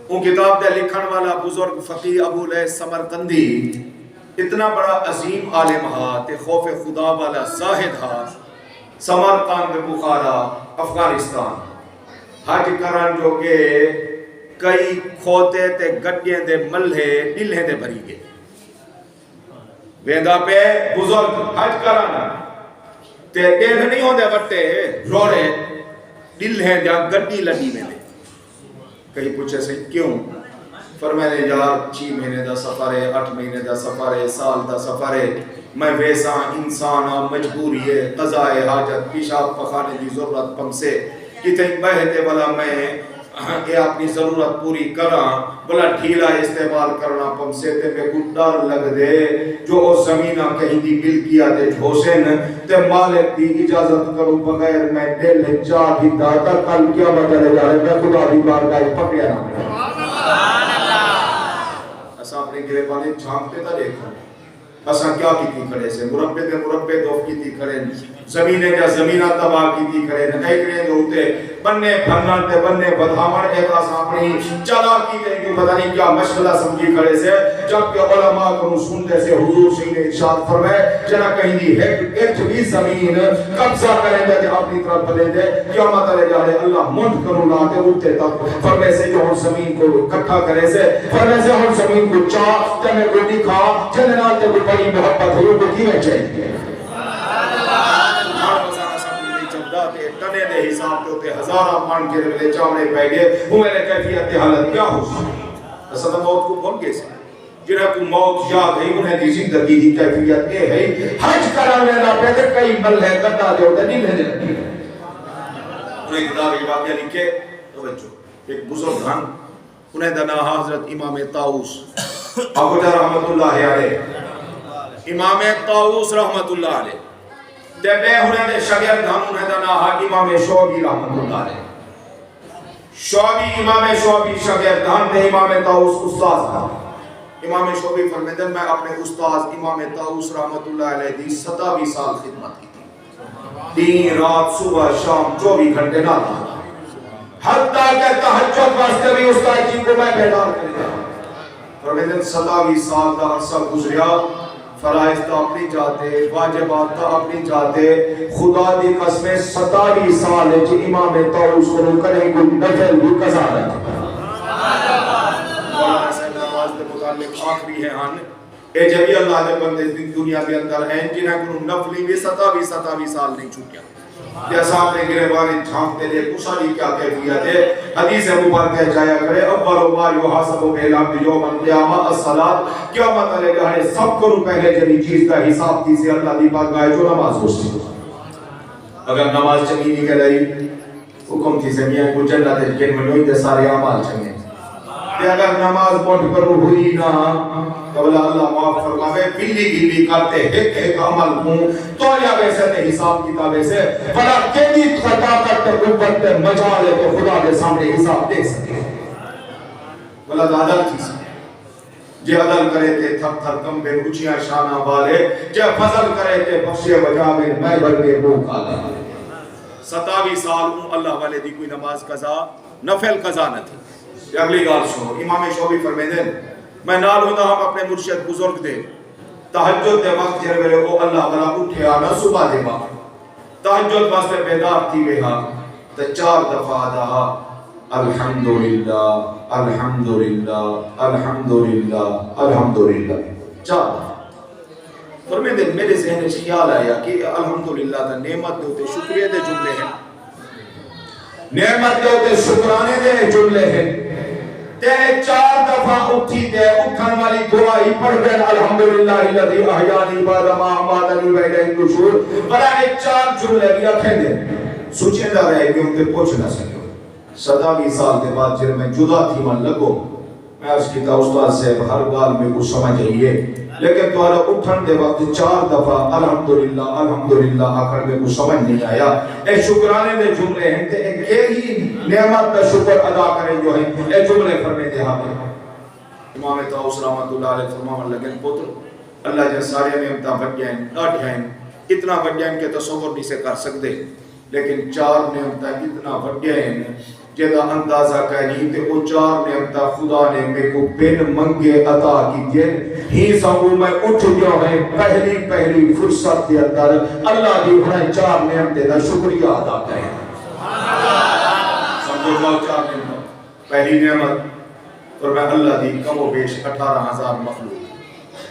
ان کتاب دے لکھن والا بزرگ فقیہ ابو لیث سمرقندی اتنا بڑا عظیم عالم ہا تے خوف خدا والا زاہد ہا سمرقند بخارا افغانستان حج کرن جو کہ کئی کھوتے تے گڈیاں دے ملھے ڈلھے دے بھری گئے ویندا پہ بزرگ حج کرن تے ڈیڑھ نہیں ہوندے وٹے روڑے ڈلھے جا گڈی لڈی میں کہیں پوچھے سے کیوں فرمائے یار 6 مہینے دا سفر ہے 8 مہینے دا سفر ہے سال دا سفر ہے میں ویسا انسان مجبوری ہے قضاء حاجت پیشاب پخانے دی ضرورت پم سے کتنے بہتے والا میں یہ اپنی ضرورت پوری کراں بلا ڈھیلا استعمال کرنا پم سے تے میں کو ڈر لگ دے جو او زمینہ کہیں دی ملکیت تے جھوسن تے مالک دی اجازت کروں بغیر میں دل جا دی داتا کل کیا بدلے جا رہے میں خدا دی بارگاہ پکڑیا نہ اساں اپنے گریبانے جھانکتے تا دیکھو اساں کیا کیتی کھڑے سے مربے دے مربے دوف کیتی کھڑے زمینے جا زمینہ تباہ کیتی کھڑے ایکڑے دوتے بننے بھنن تے بننے بدھامن ایک اساں اپنی چلا کی تے کہ پتہ نہیں کیا مشغلہ سمجھی کھڑے سے جب کہ علماء کو سنتے سے حضور سے نے ارشاد فرمائے جنا کہیں دی ایک بھی زمین قبضہ کریں تے اپنی طرف بدے دے قیامت علیہ جا رہے اللہ منت کرو لاتے اٹھتے تک فرمائے سے جو زمین کو اکٹھا کرے سے فرمائے سے ہر زمین کو چاہ تے میں روٹی کھا جنرال تے بڑی محبت ہے وہ کی میں چاہیے تنے دے حساب تے ہوتے ہزارہ مان کے لے چاونے پہ گئے وہ میرے کیفیت حالت کیا ہو اصلا موت کو بھول گئے سے جنہیں کو موت یاد ہے انہیں دی زندگی دی کیفیت یہ ہے حج کرانے نہ پہتے کئی مل ہے گٹا دے ہوتے نہیں لینے لگے انہیں کتاب ایک واقعہ لکھے توجہ ایک بزرگ ہن انہیں دنا حضرت امام طاؤس ابو جہل رحمت اللہ علیہ امام طاؤس رحمت اللہ علیہ تے بے ہونے دے شاگرد ہم انہیں دا نام امام شعبی رحمت اللہ علیہ شعبی امام شعبی شاگرد ہم تے امام طاؤس استاد ہم امام شعبی فرمائے میں اپنے استاد امام طاؤس رحمت اللہ علیہ دی 27 سال خدمت کی تھی دن رات صبح شام 24 گھنٹے نہ تھا حتیٰ کہ تہجد واسطے بھی استاد جی کو میں بیدار کر دیا فرمائے 27 سال کا عرصہ گزریا فرائض تو اپنی جاتے واجبات تو اپنی جاتے خدا دی قسمیں 27 سال ہے جی امام طاؤس کو کریں گے نفل بھی قضا رہتے مولانا صاحب نماز دے متعلق آخری ہے ہن اے جبی اللہ دے بندے دنیا کے اندر ہیں جنہیں کو نفلی بھی 27 سال نہیں چھوٹیا جیسا اپنے گریبانے جھانکتے لئے کسالی کیا کیفیت ہے حدیث مبارکہ جایا کرے اول ما یحاسب بالعبد یوم القیامہ الصلاۃ قیامت علیہ گانے سب کو پہلے جنی چیز کا حساب کی سے اللہ دی بارگاہ جو نماز ہوتی اگر نماز چنگی نہیں کرائی حکم تھی سے میاں کو جنت جن میں دے سارے اعمال چنگے کہ اگر نماز پڑھ کر ہوئی نہ تو اللہ معاف فرماوے بلی گلی کرتے ایک عمل ہوں تو یا ویسے تے حساب کتابے سے بڑا کیدی خطا کرتے قوت تے مجالے تو خدا کے سامنے حساب دے سکے بلا عدل کی جے عدل کرے تے تھک تھک کم بے اونچیاں شانہ والے جے فضل کرے تے بخشے بجا میں بلکے وہ کالا 27 سال اللہ والے دی کوئی نماز قضا نفل قضا نہ تھی اگلی گال سنو امام شعبی فرمائے دیں میں نال ہوندہ ہم اپنے مرشد بزرگ دے تہجد دے وقت جر میرے وہ اللہ والا اٹھے آنا صبح دے وقت تہجد واسطے بیدار تھی وے ہاں تو 4 دفعہ دہا الحمدللہ الحمدللہ الحمدللہ الحمدللہ 4 فرمائے دیں میرے ذہن سے خیال آیا کہ الحمدللہ دا نعمت دے ہوتے شکریہ دے جملے ہیں نعمت دے ہوتے شکرانے دے جملے ہیں تے 4 دفعہ اٹھی تے اٹھن والی دعائی پڑھ دیں الحمدللہ الذی احیانی بعد ما اماتنی و الیہ النشور بڑا 4 جملے بھی رکھیں دیں سوچیں دا رہے کہ ان کے پوچھ نہ سکو 27 سال کے بعد جب میں جدا تھی من لگو میں اس کی استاد سے ہر گال میں کچھ سمجھ آئیے لیکن تمہارا اٹھن دے وقت 4 دفعہ الحمدللہ الحمدللہ آخر میں کچھ سمجھ نہیں آیا اے شکرانے دے جملے ہیں تے ایک ہی نعمت کا شکر ادا کریں جو ہیں اے جملے فرمے دے ہاں امام طاؤس رحمت اللہ علیہ فرماون لگن پتر اللہ جے سارے نعمتاں بڑھیاں ڈاڈھیاں اتنا بڑھیاں کہ تصور نہیں سے کر سکتے لیکن 4 نعمتاں اتنا بڑھیاں ہیں جدا اندازہ کہنی تے او چار نعمتہ خدا نے میں کو بن منگے عطا کی دین ہی سامو میں اٹھ گیا ہے پہلی فرصت کے اندر اللہ دی انہیں چار نعمتیں دا شکریہ ادا کریں سمجھو جاؤ چار نعمت پہلی نعمت اور میں اللہ دی کم و بیش 18,000 مخلوق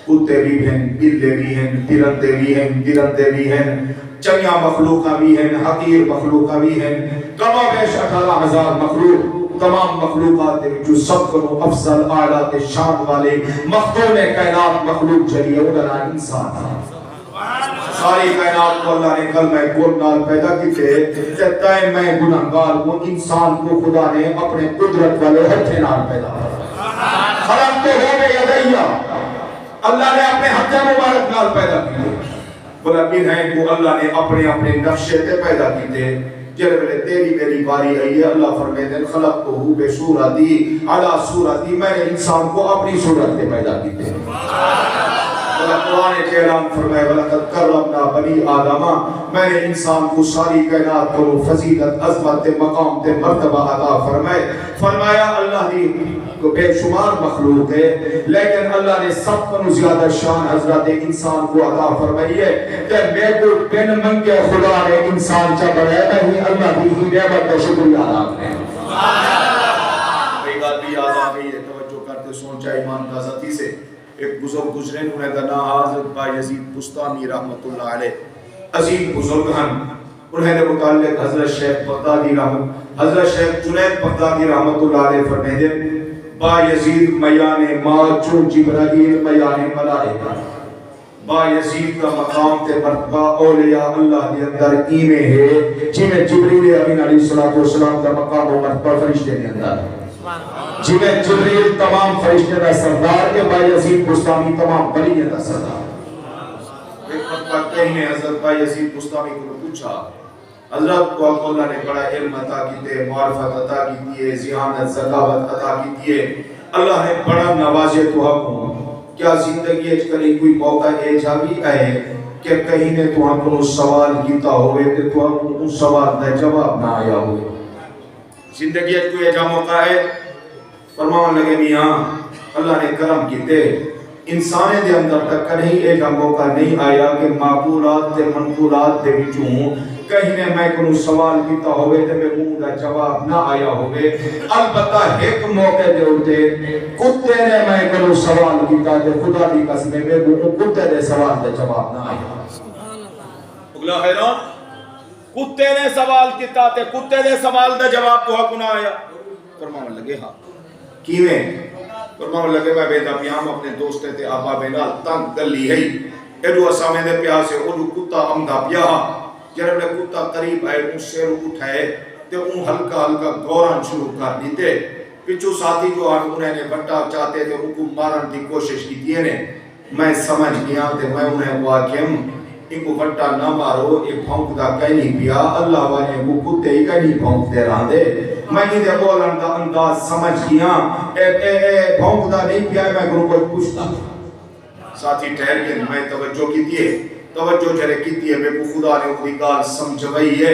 کتے بھی ہیں بلے بھی ہیں درندے بھی ہیں درندے بھی ہیں چنیا مخلوقہ بھی ہیں حقیر مخلوقہ بھی ہیں کم و بیش 18,000 مخلوق تمام مخلوقات جو سب کو افضل اعلیٰ شان والے مخدوم کائنات مخلوق چلیے ادھر انسان ساری کائنات کو اللہ نے کلمہ کون نال پیدا کی تھے تائیں میں گناہگار وہ انسان کو خدا نے اپنے قدرت والے ہتھے نال پیدا خلقتے ہو یدیہ اللہ نے اپنے ہتھے مبارک نال پیدا کی بولا بن ہیں کو اللہ نے اپنے نقشے تے پیدا کی تھے جب میں تیری میری باری آئی ہے اللہ فرمائے دن خلق کو ہو بے صورتی علی صورتی میں نے انسان کو اپنی صورت میں پیدا کی تھے اللہ قرآن کے اعلان فرمائے وَلَقَدْ كَرَّمْنَا بَنِي آدَمَ میں نے انسان کو ساری کائنات کو فضیلت عظمت مقام تے مرتبہ عطا فرمایا اللہ دی کو بے شمار مخلوق ہے لیکن اللہ نے سب کو زیادہ شان حضرت انسان کو عطا فرمائی ہے کہ میں کو بن منگے خدا نے انسان چاہ بڑھائے نہیں اللہ دی ہی نعمت کا شکریہ ادا کریں ایک آدمی یاد آ گئی ہے توجہ کرتے سوچا ایمان کا ذاتی سے ایک بزرگ گزرے انہیں کا نام حضرت با یزید بستامی رحمت اللہ علیہ عظیم بزرگ ہیں انہیں نے متعلق حضرت شیخ بغدادی حضرت شیخ جنید بغدادی رحمت اللہ علیہ فرمائے با یزید میان ما چون جبرائیل میان ملائکہ با یزید کا مقام تے مرتبہ اولیاء اللہ کے اندر ایمیں ہے جنہیں جبریل امین علیہ السلام کا مقام و مرتبہ فرشتے کے اندر جنہیں جبریل تمام فرشتے کا سردار کے با یزید بستامی تمام ولیوں کا سردار ایک مرتبہ کہیں حضرت با یزید بستامی کو پوچھا حضرت کو اللہ نے بڑا علم عطا کیتے معرفت عطا کیتے ذہانت ذکاوت عطا کیتے اللہ نے بڑا نوازے تو ہم کیا زندگی اچ کلی کوئی موقع ایجا بھی آئے کہ کہیں نے تو ہم کو سوال کیتا ہوئے کہ تو ہم اس سوال کا جواب نہ آیا ہوئے زندگی اچ کوئی ایجا موقع ہے فرماؤں لگے میاں اللہ نے کرم کیتے انسانے دے اندر تک نہیں ایجا موقع نہیں آیا کہ معقولات تے منقولات دے بچوں کہیں نے میں کنو سوال کیتا ہوئے تے میں منہ دا جواب نہ آیا ہوئے البتہ ایک موقع دے ہوتے کتے نے میں کنو سوال کیتا تے خدا دی قسم میں وہ کتے دے سوال دے جواب نہ آیا اگلا حیران کتے نے سوال کیتا تے کتے دے سوال دے جواب تو حق نہ آیا فرماؤں لگے ہاں کیویں فرماؤں لگے میں بیدا پیام اپنے دوستے تے آبا بینال تنگ کر لی ہے ایڈو اسامے دے پیاسے اوڈو کتا امدہ پیا جب نے کتا قریب آئے ان سیر اٹھائے تے ان ہلکا گوران شروع کر دیتے پچھو ساتھی جو انہیں نے بٹا چاہتے تھے ان کو مارن کی کوشش کی دیئے نے میں سمجھ گیا تے میں انہیں واقعیم ان کو بٹا نہ مارو ایک پھونک دا کہیں نہیں پیا اللہ والے وہ کتے ہی کہیں نہیں پھونک دے رہا دے میں ہی دے بولن دا انداز سمجھ گیا پھونک دا نہیں پیا میں گروہ کو پوچھتا ساتھی ٹھہر کے میں توجہ کی دیئے توجہ جرے کیتی ہے میں کو خدا نے کوئی گال سمجھوائی ہے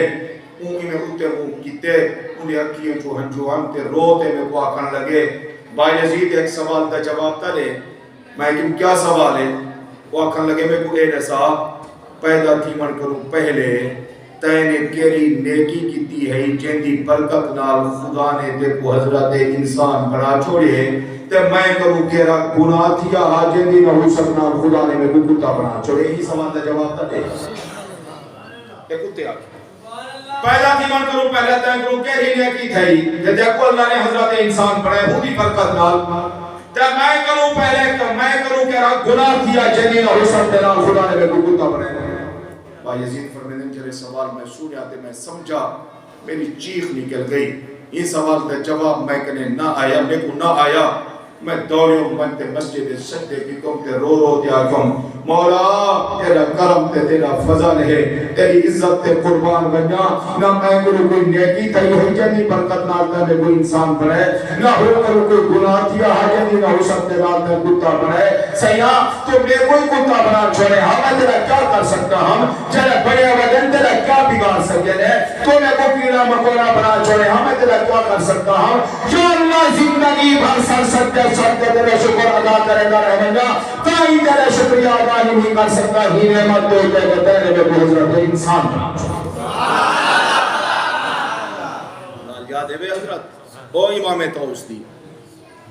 انہی میں اتے وہ کیتے انہیں اکیوں جو ہنجوان تے روتے میں کو آکھن لگے با یزید ایک سوال دا جواب تا لے میں کیا سوال ہے وہ آکھن لگے میں کو اے نسا پیدا تھی من کروں پہلے تینے کیری نیکی کیتی ہے جیندی برکت نال خدا نے دے کو حضرت انسان بنا چھوڑے تے میں کروں کیرا گناہ تھیا آجے دی نہ ہو سکنا خدا نے میں کو کتا بنا چھوڑے ہی سوال دا جواب تا دے اے کتے آگے پیدا تھی من کروں پہلے تین کروں کیری نیکی تھی تے دیکھو اللہ نے حضرت انسان بنائے وہ بھی برکت نال تے میں کروں پہلے میں کروں کیرا گناہ تھیا جے نہ ہو سکنا خدا نے میں کو کتا بنائے با یزید فرمیدن جرے سوال میں سنیا تے میں سمجھا میری چیخ نکل گئی یہ سوال کا جواب میں کنے نہ آیا میں کو نہ آیا میں دوڑیوں منتے مسجد سجدے کی تم تے رو دیا کم مولا تیرا کرم تے تیرا فضل ہے تیری عزت تے قربان بنیا نہ میں کوئی نیکی تھی ہے جنی برکت نال تے کوئی انسان بنائے نہ ہو کر کوئی گناہ کیا ہے جنی نہ ہو سکتے نال تے کتا بنائے سیاں تو میں کوئی کتا بنا چھوڑے ہم تیرا کیا کر سکتا ہم جنہ بڑے وجن تیرا کیا بگاڑ سکتے ہیں تو میں کو کیڑا مکوڑا بنا چھوڑے ہم تیرا کیا کر سکتا ہم جو اللہ زندگی بھر سر سکتے تیرے شکر ادا کرے گا رہے گا تاہی تیرے شکریہ ادا نہیں کر سکتا ہی نعمت دے کے تیرے میں حضرت انسان بنا یاد ہے حضرت او امام توسطی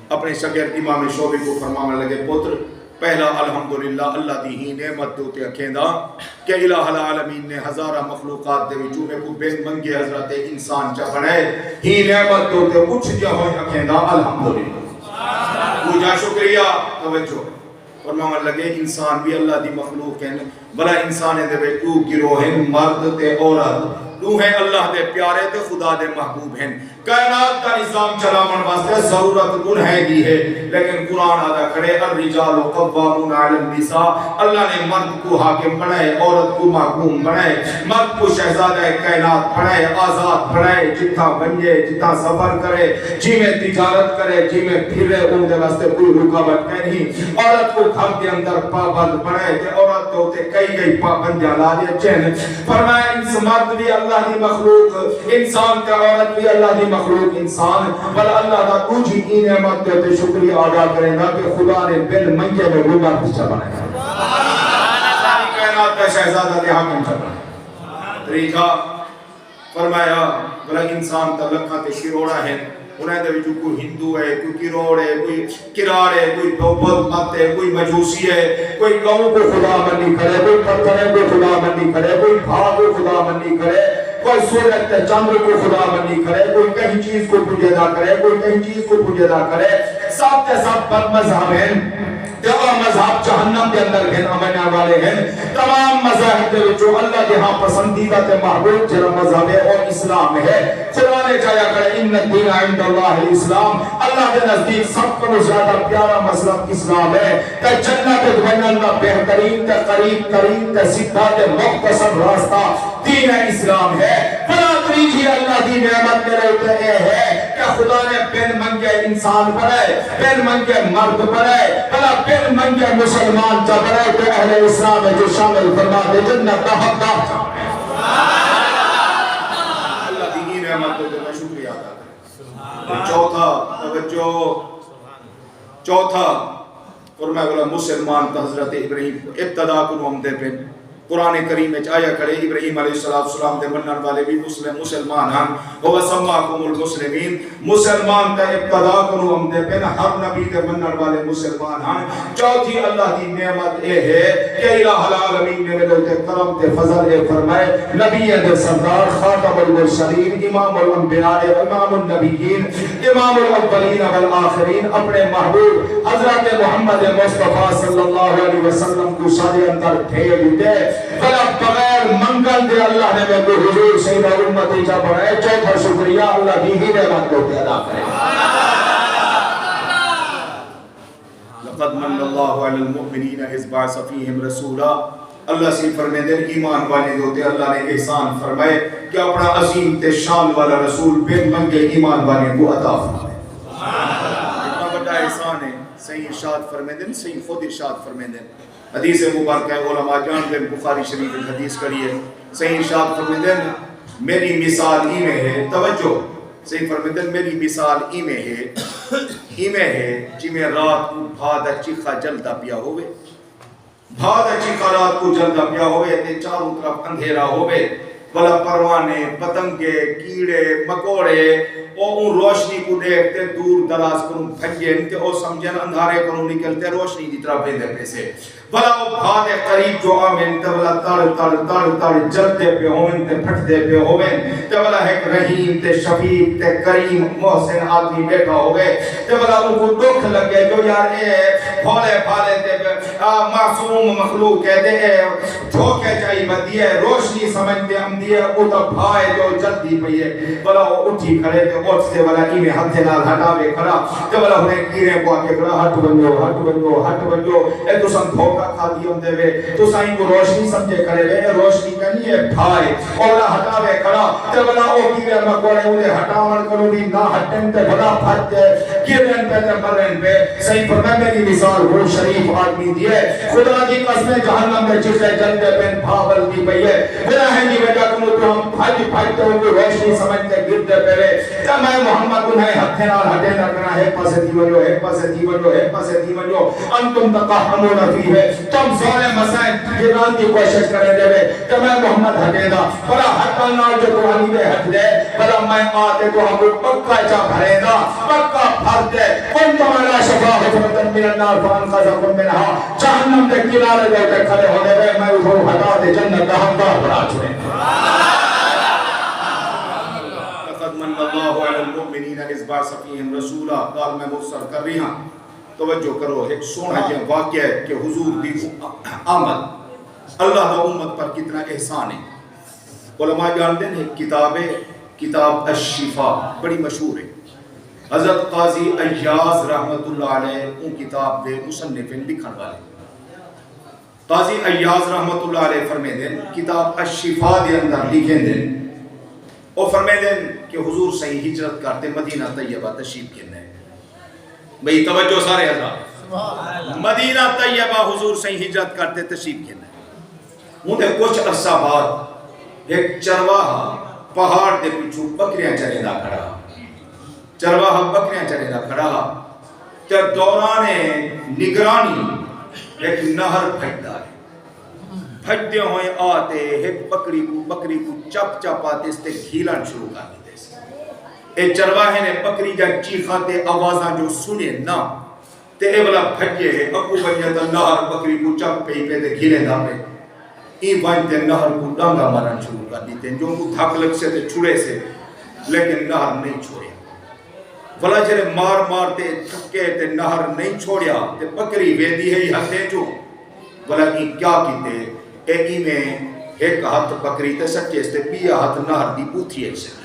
اپنے شاگرد امام شعبی کو فرمانے لگے پتر پہلا الحمدللہ اللہ دی ہی نعمت دوتے اکھیندہ کہ الہ العالمین نے ہزارہ مخلوقات دے وچوں میں کو بین منگے حضرت انسان چا بنائے ہی نعمت دوتے کچھ جا ہوئی اکھیندہ الحمدللہ پوجا شکریہ توجہ فرمانے لگے انسان بھی اللہ دی مخلوق ہیں بلا انسان دے بے تو گروہ ہیں مرد تے عورت تو ہیں اللہ دے پیارے تے خدا دے محبوب ہیں کائنات کا نظام چلاون واسطے ضرورت انہیں دی ہے لیکن قرآن ادا کرے الرجال قوامون علی النساء اللہ نے مرد کو حاکم بنائے عورت کو محکوم بنائے مرد کو شہزادہ کائنات بنائے آزاد بنائے جتنا بنجے جتنا سفر کرے جی میں تجارت کرے جی میں پھرے ان کے واسطے کوئی رکاوٹ نہیں عورت کو گھر کے اندر پابند بنائے کہ عورت تو ہوتے کئی پابندیاں لا دیا چین فرمایا انس مرد بھی اللہ دی مخلوق انسان کا عورت بھی اللہ دی مخلوق انسان بل اللہ دا تجھی کی نعمت دیتے شکریہ ادا کریں گا کہ خدا نے بل منگے میں گناہ بچہ بنایا ساری کائنات کا شہزادہ دے حاکم چلا طریقہ فرمایا بلا انسان تا لکھا تے شروڑا ہے انہیں دے وچوں کوئی ہندو ہے کوئی کیروڑ ہے کوئی کرار ہے کوئی بودھ مت ہے کوئی مجوسی ہے کوئی گاؤں کو خدا بندی کرے کوئی پتھرے کو خدا بندی کرے کوئی بھاگ کو خدا بندی کرے کوئی سورج تے چاند کو خدا بندی کرے کوئی کہیں چیز کو پوجا کرے کوئی کہیں چیز کو پوجا کرے سب کے سب بد مذہب ہیں تمام مذہب جہنم کے اندر گھن امنے والے ہیں تمام مذاہب دے وچوں اللہ کے ہاں پسندیدہ تے محبوب جڑا مذہب ہے اور اسلام ہے قرآن چاہیا کرے ان الدین عند اللہ الاسلام اللہ کے نزدیک سب کو زیادہ پیارا مذہب اسلام ہے کہ جنت بنن کا بہترین تے قریب ترین تے سیدھا تے مختصر راستہ دین اسلام ہے بڑا تریجی اللہ دی نعمت میرے اوپر یہ ہے کہ خدا نے بن منگے انسان بنائے بن منگے مرد بنائے بلا بن منگے مسلمان جا بنائے تو اہل اسلام جو شامل فرما دے جنت کا حقدار اللہ دی نعمت کو میں شکریہ ادا کروں چوتھا توجہ چوتھا فرمایا بولا مسلمان تا حضرت ابراہیم ابتدا کو ہم دے پہ قرآن کریم میں آیا کرے ابراہیم علیہ السلام دے منن والے بھی مسلمان ہیں وہ سماکم المسلمین مسلمان تے ابتدا کنو ہم دے پہ ہر نبی دے منن والے مسلمان ہیں چوتھی اللہ دی نعمت اے ہے کہ الہ العالمین نے میرے تے کرم تے فضل اے فرمائے نبی دے سردار خاتم المرسلین امام الانبیاء امام النبیین امام الاولین والآخرین اپنے محبوب حضرت محمد مصطفیٰ صلی اللہ علیہ وسلم کو سارے اندر بھیج دے بلا بغیر منگل دے اللہ نے میں کو حضور سیدہ امتی جا بڑھائے چوتھا شکریہ اللہ دی ہی نعمت کو ادا کرے لقد من اللہ علی المؤمنین اذ بعث فیہم رسولا اللہ سے فرمائے ایمان والے ہوتے اللہ نے احسان فرمائے کہ اپنا عظیم تے شان والا رسول بن منگے ایمان والے کو عطا فرمائے اتنا بڑا احسان ہے صحیح ارشاد فرمائے صحیح خود ارشاد فرمائے حدیث مبارکہ علماء جان لے بخاری شریف حدیث کریے صحیح ارشاد فرمائے میری مثال ہی میں ہے توجہ صحیح فرمائے میری مثال ہی میں ہے جی میں رات کو بھاد چیخا جلدا پیا ہوئے بھاد چیخا رات کو جلدا پیا ہوئے تے چاروں طرف اندھیرا ہوئے بلا پروانے پتنگے کیڑے مکوڑے او ان روشنی کو دیکھتے دور دراز کروں بھجے انتے او سمجھن اندھارے کروں نکلتے روشنی دی طرف بیندے پیسے بلا وہ بھاد قریب جو آمین تے بلا تڑ جلتے پہ ہوئن تے پھٹتے پہ ہوئن تے بلا ایک رحیم تے شفیق تے کریم محسن آدمی بیٹھا ہوئے تے بلا ان کو دکھ لگے جو یار اے بھولے بھالے تے معصوم مخلوق کہتے اے دھوکے چاہی بدی ہے روشنی سمجھتے ہم دیئے او تا بھائے جو جلدی پہیے بلا وہ اٹھی کھڑے تے اٹھ سے بلا ایمیں ہتھے نال ہٹاوے کھڑا تے بلا انہیں کیرے کو آکے کھڑا ہٹ بنجو اے تو سن دھوکا پا کھا دیم دے وے تو سائیں کو روشنی سمجھے کرے وے روشنی کنی ہے بھائی اولا ہٹاوے کھڑا تے بلا او کی وے مکوڑے انہیں ہٹاون کرو بھی نہ ہٹن تے بلا پھٹ دے گرن پہ تے مرن پہ صحیح فرمائے میری مثال وہ شریف آدمی دیئے خدا کی قسم جہنم میں جسے جلدے بین بھاول دی پئیے بنا ہے جی وجہ کمو تو ہم بھائی بھائی تو ان کو روشنی سمجھتے گردے پہلے کہ میں محمد انہیں ہتھے نال ہٹے نہ کرنا ہے پاسے دیونجو ہے پاسے دیونجو ہے پاسے دیونجو انتم تقاہمون فی ہے تم ظالم مسائل گران کی کوشش کرے دے کہ میں محمد ہٹے دا بڑا حقل نال جو قرآنی دے ہٹ دے بڑا میں آتے تو ہم کو پکا چا بھرے دا پکا بھر دے کن تمہارا شفا حفرتن من النار فانقذکم منہا جہنم دے کنارے دے کے کھڑے ہونے دے میں اسے ہٹا دے جنت دا ہم دا بڑا چھوڑے لقد من اللہ علی المؤمنین اذ بعث فیہم رسولا قال میں مفسر کر رہی ہاں توجہ کرو ایک سونا جہاں واقعہ ہے کہ حضور دی آمد اللہ دا امت پر کتنا احسان ہے علماء جانتے ہیں کتاب الشفا بڑی مشہور ہے حضرت قاضی ایاز رحمت اللہ علیہ ان کتاب دے مصنف لکھن والے قاضی ایاز رحمت اللہ علیہ فرمے دیں کتاب الشفا دے اندر لکھیں دیں اور فرمے دیں کہ حضور صحیح ہجرت کرتے مدینہ طیبہ تشریف کینے بھئی توجہ سارے حضرات مدینہ طیبہ حضور صحیح ہجرت کرتے تشریف کینے انہیں کچھ عرصہ بعد ایک چرواہا پہاڑ دے پیچھو بکریاں چرے دا کھڑا چرواہا بکریاں چرے دا کھڑا تے دوران نگرانی ایک نہر پھٹتا ہے پھٹتے ہوئے آتے ایک بکری کو چپ چپ آتے اس تے کھیلن شروع کر دیتے سے اے چرواہے نے بکری جا چیخا تے آوازاں جو سنے نا تے اے بلا پھٹے ابو بنیتا نہر بکری کو چپ پہ تے کھیلے دا پہ ای وانتے نہر کو ڈانگا مارن شروع کر دیتے ہیں جو کو دھک لگ سے تے چھوڑے سے لیکن نہر نہیں چھوڑے بلا جرے مار تے تھکے تے نہر نہیں چھوڑیا تے بکری ویدی ہے ہی ہتھے جو بلا کی کیا کیتے ایکی میں ایک ہاتھ بکری تے سٹے اس تے بیا ہاتھ نہر دی بوتھی ہے سٹے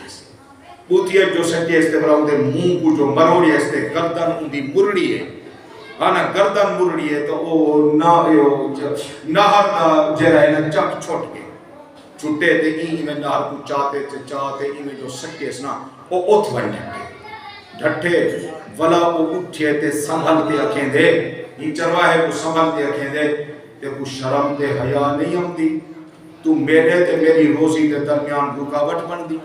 بوتھی ہے جو سٹے اس تے بلا ان دے مون کو جو مروڑی ہے اس تے گردن ان دی مرڑی ہے آنا گردن مرڑی ہے تو او نہر جرہ ہے نا چک چھوٹ گئے چھوٹے تے ای میں نہر کو چاہتے ای میں جو سٹے اس نا او اتھ بن ڈھٹے ولا او اٹھے تے سنبھلتے اکھیں دے یہ چرواہے کو سنبھلتے اکھیں دے تے کو شرم تے حیا نہیں ہم دی تو میرے تے میری روزی دے درمیان رکاوٹ بن دی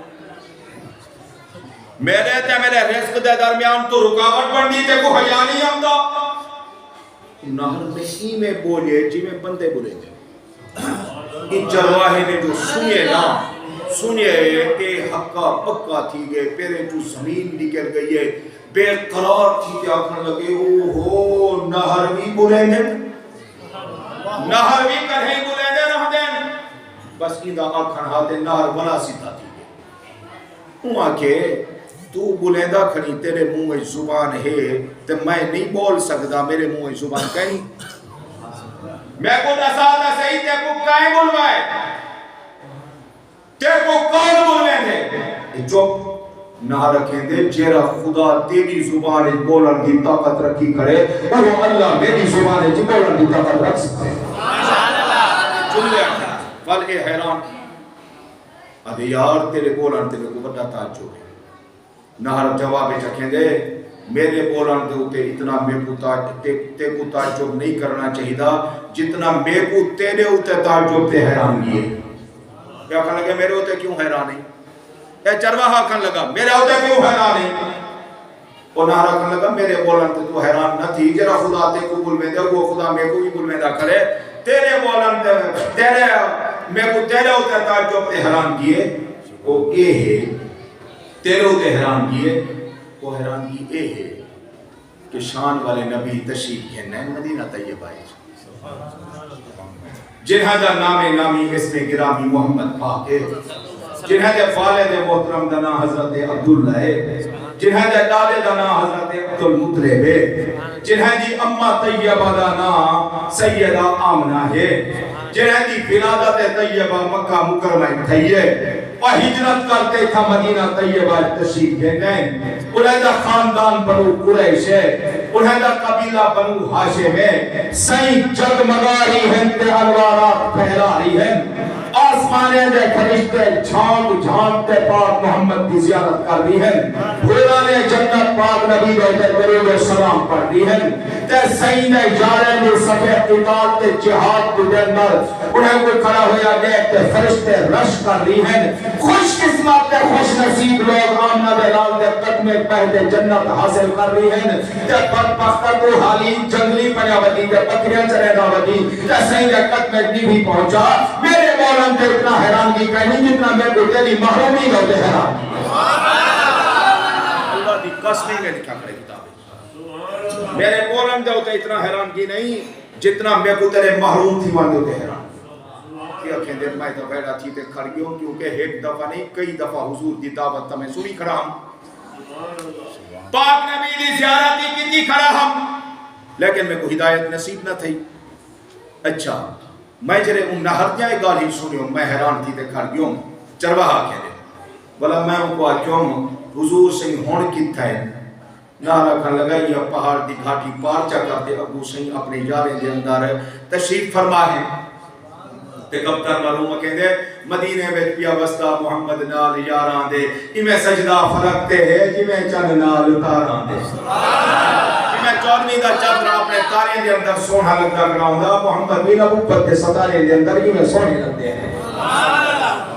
میرے تے میرے رزق دے درمیان تو رکاوٹ بن دی تے کو حیا نہیں ہم دا نہر میں ای میں بولے جی میں بندے بولے دے یہ چرواہے نے جو سنے نا سنے کہ حقا پکا تھی گئے پیرے جو زمین نکل گئی ہے بے قرار تھی کہ آکھن لگے اوہو نہر بھی بولے دے نہر بھی کرہیں بولے دے رہ دیں بس ایدہ آکھن ہاتے نہر بلا سیتا تھی گئے وہ آکے تو بولیندہ کھڑی تیرے منہ میں زبان ہے تو میں نہیں بول سکتا میرے منہ میں زبان کہیں میں کو نسادہ صحیح تے کو کہیں بولوائے تے کو کون بولنے دے جو نہ رکھیں دے جیرا خدا تیری زبان بولن کی طاقت رکھی کرے اور اللہ میری زبان بولن کی طاقت رکھ سکتے ہیں جملے فل اے حیران ادھے یار تیرے بولن تیرے کو بڑا تعجب ہے نہر جواب چکھیں دے میرے بولن دے ہوتے اتنا میں کو تعجب نہیں کرنا چاہیے دا جتنا میں کو تیرے ہوتے تعجب تے حیران گئے کیا کہنے لگے میرے ہوتے کیوں حیران نہیں اے چرواہا کہنے لگا میرے ہوتے کیوں حیران نہیں اور نہر کہنے لگا میرے بولن تے تو حیران نہ تھی جرا خدا تے کو بول میں دے وہ خدا میں کو بھی بول میں دا کرے تیرے بولن تے تیرے میں کو تیرے ہوتے تعجب تے حیران کیے وہ اے ہے تیرے ہوتے حیران کیے وہ حیران کی اے ہے کہ شان والے نبی تشریف کہنا ہے مدینہ طیبہ ہے جنہاں دا نامی اس میں گرامی محمد پاک ہے جنہاں دے والد محترم دا نام حضرت عبداللہ ہے جنہاں دے دادے دا نام حضرت عبدالمطلب ہے جنہاں دی امہ طیبہ دا نام سیدہ آمنہ ہے جنہاں دی ولادت طیبہ مکہ مکرمہ تھی ہے اور ہجرت کرتے تھا مدینہ طیبہ تشریف ہے علیحدہ خاندان بنو قریش ہے انہیں دا قبیلہ بنو ہاشم ہے سئی جگمگاری ہیں تے انوارات پھیلا رہی ہیں آسمانے دے فرشتے جھانک جھانک تے پاک محمد کی زیارت کر رہی ہیں پھولانے جنت پاک نبی دے درود و سلام پڑھ رہی ہیں تے سینے جارے دے صفحہ قتال تے جہاد دے اندر انہیں کوئی کھڑا ہویا دیکھ تے فرشتے رش کر رہی ہیں خوش قسمت تے خوش نصیب لوگ آمنہ دے لال دے قدم پہلے جنت حاصل کر رہی ہیں تے بدبختہ کو حالی جنگلی پنیاوتی تے بکریاں چرے ناوتی تے سینے قدم نہیں بھی پہنچا میرے مولانا تے اتنا حیران کی کہیں جتنا میں کو تیری محرومی ہوتے حیران اللہ دی قسمیں میں لکھا کرے کتاب میرے مولانا تے اتنا حیران کی نہیں جتنا میں کو تیرے محروم تھی واندے ہوتے حیران کیا کہندے میں تو بیٹھا تھی تے کھڑ گیوں کیونکہ ایک دفعہ نہیں کئی دفعہ حضور دی دعوت تمہیں سنی کھڑا ہم پاک نبی دی زیارت کی کتنی کھڑا ہم لیکن میں کو ہدایت نصیب نہ تھی اچھا میں جرے ان نہر جائے گالی سنیوں میں حیران تھی تے کھڑ گیوں چرواہا کہنے بلا میں ان کو آکیوں حضور سے ہون کی تھے نعرہ کھن لگا یہ پہاڑ دی گھاٹی پار چا کرتے ابو سین اپنے یارے دے اندر تشریف فرما ہے تے کب تر معلوم کہندے مدینے وچ پیا وستا محمد نال یاراں دے ایویں سجدہ فرقتے ہے جویں چن نال تاراں دے میں چودھویں دا چادر اپنے تارے دے اندر سونا لگدا کراوندا محمد بن ابو بکر دے ستارے دے اندر ایویں سونے لگدے ہیں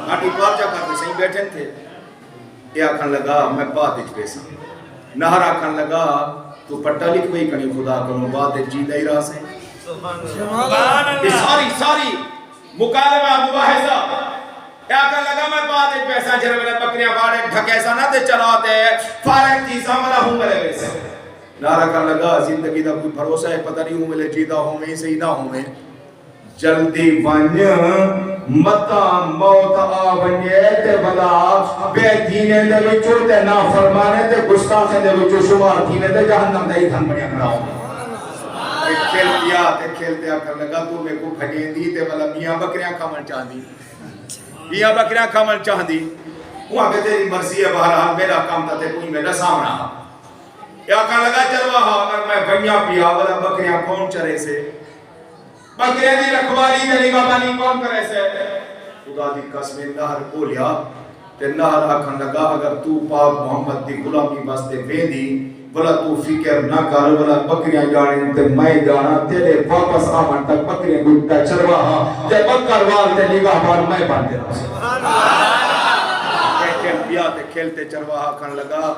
گھاٹی پار چا کرتے صحیح بیٹھے تھے یہ آکھن لگا میں بات وچ پیسا نہر آکھن لگا تو پٹا لکھ وہی کنی خدا کو بات جی دے رہا سے یہ ساری مکالمہ مباحثہ کیا کر لگا میں بات ایک پیسہ جرے میں بکریاں باڑے ڈھکیسا نہ تے چلاتے فارغ چیزاں ملا ہوں ملے ویسے نعرہ کر لگا زندگی دا کوئی بھروسہ ہے پتہ نہیں ہوں ملے جیدہ ہوں میں صحیح نہ ہوں میں جلدی ونیا متا موت آونیے تے بلا بے دینے دے وچو تے نافرمانے تے گستاخے دے وچو شمار دینے تے جہنم دے دھن بنیا کراؤں کھیلتے آکر لگا تو میں کو بھجیں دی تے بلا میاں بکریاں کھامن چاہدی میاں بکریاں کھامن چاہدی وہاں کہ تیری مرضی ہے بہرحال میرا کام تھا تے کوئی میرا سامنا یا کہا لگا چلوہا اگر میں بھنیاں پیا بلا بکریاں کون چرے سے بکریاں دی رکھوالی تے نگاہ بانی کون کرے سے خدا دی قسم نہر بولیا تے نہر آکھن لگا اگر تو پاک محمد دی غلامی واسطے بیندی بلا تو فکر نہ کر بلا بکریاں جانے تے میں جانا تیرے واپس آمن تک بکریاں گھٹا چرواہا تے بکر وال تے نگاہ بار میں باندھے رہا کھیل پیا تے کھیلتے چرواہا کھن لگا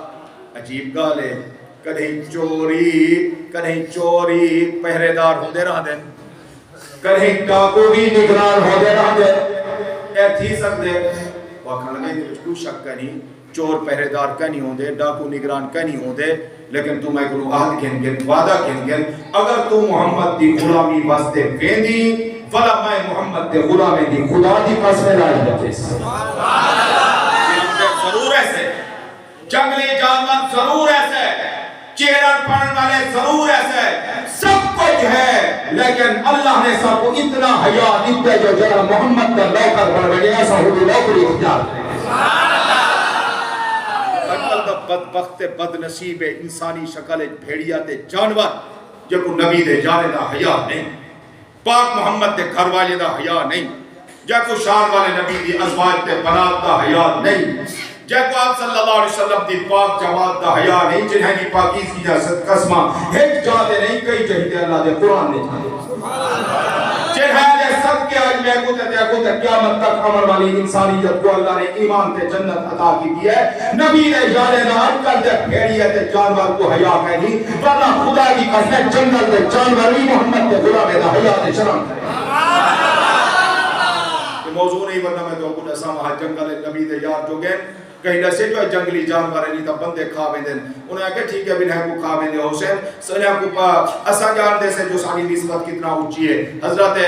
عجیب گالے کدہیں چوری پہرے دار ہوں دے رہا دیں کدہیں ڈاکو بھی نگران ہو دے رہا دیں اے تھی سکتے وہ کھن لگا یہ کوئی شک نہیں چور پہرے دار کہیں ہوں دے ڈاکو نگران کہیں ہوں دے لیکن تو میں کنو عہد کہن گن وعدہ کہن گن اگر تو محمد دی غلامی واسطے بیندی ولا میں محمد دی غلامی دی خدا دی قسم لائی بچے ضرور ایسے جنگلی جانور ضرور ایسے چیرن پڑھن والے ضرور ایسے سب کچھ ہے لیکن اللہ نے سب کو اتنا حیاء دیتے جو جرہ محمد کا لوکر بڑھ گئے ایسا ہوئی لوکری اختیار کرے بدبخت بد نصیب انسانی شکل بھیڑیا تے جانور جو کو نبی دے جانے دا حیاء نہیں پاک محمد دے گھر والے دا حیاء نہیں جو کو شان والے نبی دی ازواج تے بنات دا حیاء نہیں جو کو آپ صلی اللہ علیہ وسلم دی پاک جماعت دا حیاء نہیں جنہیں کی پاکیز کی جاسد قسمہ ہیچ جاتے نہیں کئی جہید اللہ دے قرآن نے جاتے جنہیں دے سب کے آج میں کو تے قیامت تک عمر والی انسانیت کو اللہ نے ایمان تے جنت عطا کی دی ہے نبی نے جانے نام کر دے پھیڑیے تے جانور کو حیاء کہنی ورنہ خدا کی قسم جنگل تے جانور بھی محمد تے غلام دا حیاء تے شرم کرے یہ موضوع نہیں ورنہ میں تو کچھ ایسا وہاں جنگل نبی دے یار جو گئے کہیں نہ سے جو جنگلی جانور ہے نہیں تا بندے کھا بیندے انہیں کہا ٹھیک ہے بنہ کو کھا بیندے حسین سنیا کو اسا جان دے سے جو ساری نسبت کتنا اونچی ہے حضرت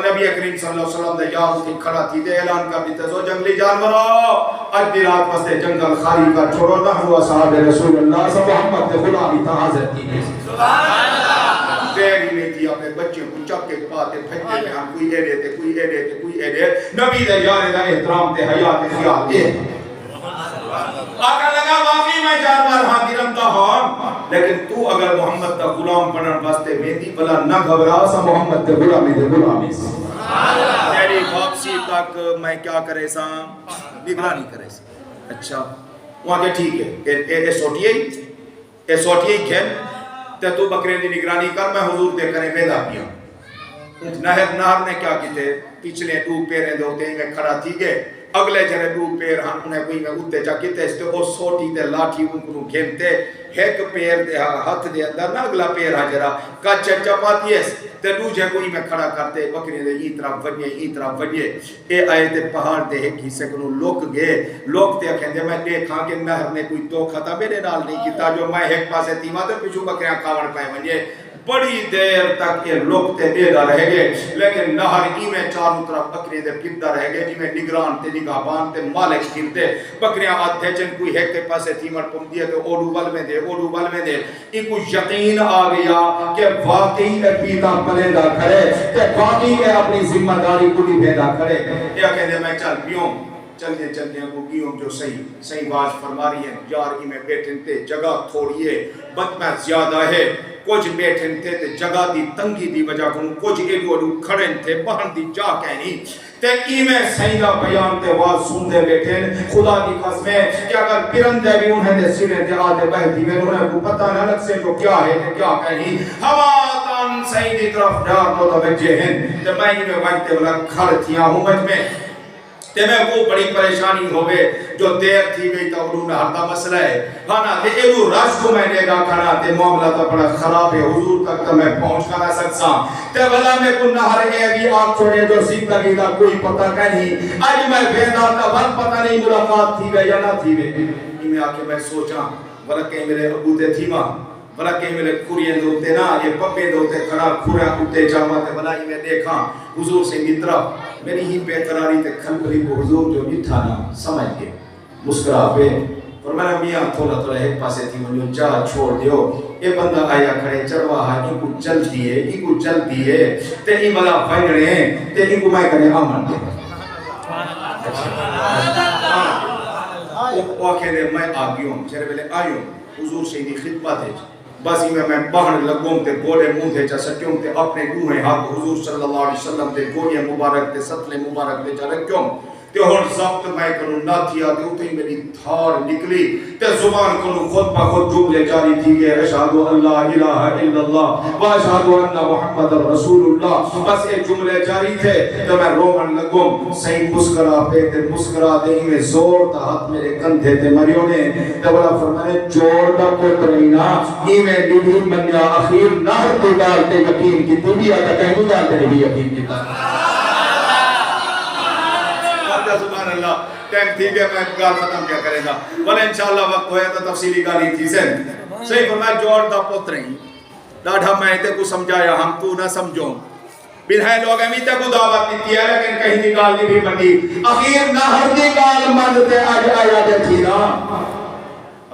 نبی کریم صلی اللہ علیہ وسلم دے یار اس کی کھڑا تھی دے اعلان کر دیتے سو جنگلی جانوروں آج دی رات واسطے جنگل خالی کا چھوڑو نہ ہوا صحاب رسول اللہ صلی محمد دے غلامی تا حاضر کی دیری میں تھی اپنے بچے کو چک کے پاتے پھجتے میں ہم کوئی ایڈے تے کوئی ایڈے تے کوئی ایڈے نبی دے یار دا احترام تے حیاء تے خیال دے آقا لگا واقعی میں جانور ہاں گرمتا ہوں لیکن تو اگر محمد دا غلام بنن واسطے ویندی بلا نہ گھبرا سا محمد دے غلامی دے غلامی سے تیری واپسی تک میں کیا کرے سا نگرانی کرے سا اچھا وہاں کہ ٹھیک ہے اے سوٹیے کھیل تے تو بکرے دی نگرانی کر میں حضور دے کریں ویدہ پیا نہر نے کیا کیتے پچھلے دو پیریں دوتے ہی میں کھڑا تھی گئے اگلے جرے دو پیر ہم انہیں کوئی میں اتے جا کیتے اس تے وہ سوٹی تے لاٹھی ان کو کھیمتے ایک پیر دے ہاتھ دے اندر نہ اگلا پیر حجرہ کچھ چپاتی ہے تے دوجہ کوئی میں کھڑا کرتے بکری دے یہ طرف وجے اے آئے تے پہاڑ دے ایک حصے کنو لوک گئے لوک تے کہندے میں دیکھاں کہ نہر نے کوئی دو خطا میرے نال نہیں کیتا جو میں ایک پاسے تیمہ تے پیچھو بکریاں کھاوڑ پائے ونجے بڑی دیر تک یہ لوگتے دیدہ رہ گئے لیکن نہر ہی میں چاروں طرف بکریاں دے پھردہ رہ گئے جی میں نگران تے نگہبان تے مالک کھلتے بکریاں آدھے جن کوئی ہے کے پاسے تیمر پم دیا کہ اوڑو بل میں دے ان کو یقین آ گیا کہ واقعی پیتا پلیدہ کھڑے کہ واقعی اپنی ذمہ داری کو نہیں بھیدہ کھڑے یہ کہتے ہیں میں چل پیوں چلنے کو گیوں جو صحیح باز فرما رہی ہیں یار ہی میں بیٹھن تے جگہ تھوڑی ہے بد میں زیادہ ہے کچھ بیٹھن تے جگہ دی تنگی دی وجہ کنوں کچھ ایڈو کھڑن تے بہن دی جا کہنی تے ای میں صحیح دا بیان تے واز سن دے بیٹھن خدا دی قسمیں کہ اگر پرندے بھی انہیں دے سینے تے آدھے بہتی میں انہیں کو پتہ نہ لگ سے جو کیا ہے تے کیا کہنی ہوا تان صحیح دی طرف جار متوجہ ہیں تے میں ہی میں وقت والا کھڑ تھیا ہوں مجھ میں تے میں وہ بڑی پریشانی ہوئے جو دیر تھی گئی تا انہوں نے ہردہ مسئلہ ہے ہانا تے ایلو راج کو میں نے گا کھنا تے معاملہ تا بڑا خراب ہے حضور تک تا میں پہنچ کھنا سکسا تے بلا میں کو نہر اے بھی آپ چھوڑے جو زندگی دا کوئی پتہ نہیں آج میں بیدار تا بھر پتہ نہیں ملاقات تھی گئی یا نہ تھی گئی میں آکے میں سوچا بلا کہ میرے ابو تے تھی ماں بلا کہ میرے کورین دوتے نا یہ پپے دوتے کھڑا کھورا کتے جامع تے بلا ہی میں دیکھا حضور سے مطرح میری ہی بیقراری تے کھنپلی کو حضور جو نہیں تھا نا سمجھ گئے مسکرا پہ اور میں نے میاں تھوڑا ایک پاسے تھی منیو جا چھوڑ دیو یہ بندہ آیا کھڑے چرواہا ان کو چل دیئے تے ہی بلا فائنڑے تے ہی کو میں کرے آمن دے وہ کہنے میں آگیوں چرے بلے آئیوں حضور سے ہی خدمت ہے بس میں باہر لگوں تے بولے منہ دے چا سکیوں تے اپنے دوہیں ہاتھ حضور صلی اللہ علیہ وسلم دے گوڑے مبارک تے سطلے مبارک دے چا رکھوں تے ہون ضبط میں کنوں نہ تھیا تے ہوتے ہی میری دھار نکلی تے زبان کنوں خود پا خود جملے جاری تھی گئے اشہدو اللہ الہ الا اللہ و اشہدو ان محمد رسول اللہ بس یہ جملے جاری تھے تے میں رومن لگوں صحیح مسکرا پہ تے مسکرا دے ہی میں زور تا ہاتھ میرے کندھے تے مریوں نے تے بڑا فرمانے جوڑ دا کو ترینا ہی میں دیدھی منیا اخیر نہر تے ڈالتے یقین کی تی بھی آتا کہیں ڈالتے بھی یقین کی سبحان اللہ ٹائم تھی گیا میں گال ختم کیا کرے گا بلے انشاءاللہ وقت ہویا تو تفصیلی گالی تھی سے صحیح فرمایا جوڑ دا پوت رہی ڈاڑھا میں تے کو سمجھایا ہم تو نہ سمجھوں پھر ہے لوگ امیتے کو دعوت دیتی ہے لیکن کہیں دی گال نہیں بھی بندی اخیر نہر دی گال مانتے آج آیا دے تھی نا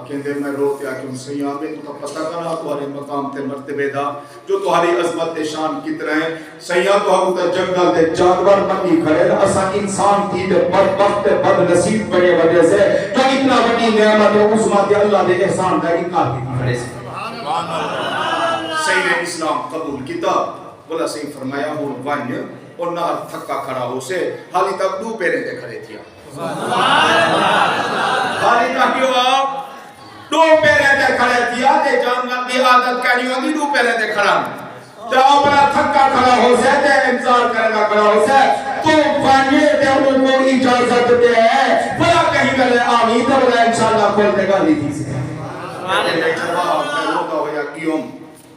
کہندے میں روتے آکے صحیح آگے تو پتہ کرا تمہارے مقام تے مرتبے دا جو تمہاری عظمت شان کی طرح ہے صحیح تو ہم تے جنگل تے جانور بنی کھڑے اسا انسان کی تے بدبخت بد نصیب بڑے وجہ سے جو اتنا بڑی نعمت ہے اس ماں اللہ دے احسان کا انکار کی کھڑے سے سبحان اللہ صحیح نے اسلام قبول کیتا بولا صحیح فرمایا ہو ون اور نہ تھکا کھڑا ہو سے حالی تک دو پیرے تے کھڑے تھیا سبحان اللہ حالی تک کیوں دو پیرے تے کھڑے تھیا تے جانور دی عادت کہنی ہوگی دو پیرے تے کھڑا تو اپنا تھکا کھڑا ہو سے تے انتظار کرنا کھڑا ہو سے تو فانے تے انہوں کو اجازت دے بلا کہیں گلے آمین تو بلا انشاءاللہ کھولتے گا لی تھی سے میں روکا ہویا کیوں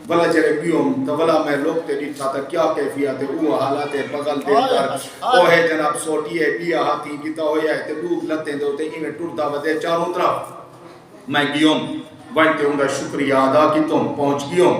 بلا چرے کیوں تو بلا میں لوگ تے دیتا تھا کیا کیفیات ہے وہ حالات بغل دے کر وہ ہے جناب سوٹی ہے بیا ہاتھی کیتا ہویا ہے تے ڈوب لتے دوتے ہی میں ٹوٹتا بدے چاروں طرف میں گیوں بنتے ہوں گا شکریہ ادا کی تم پہنچ گیوں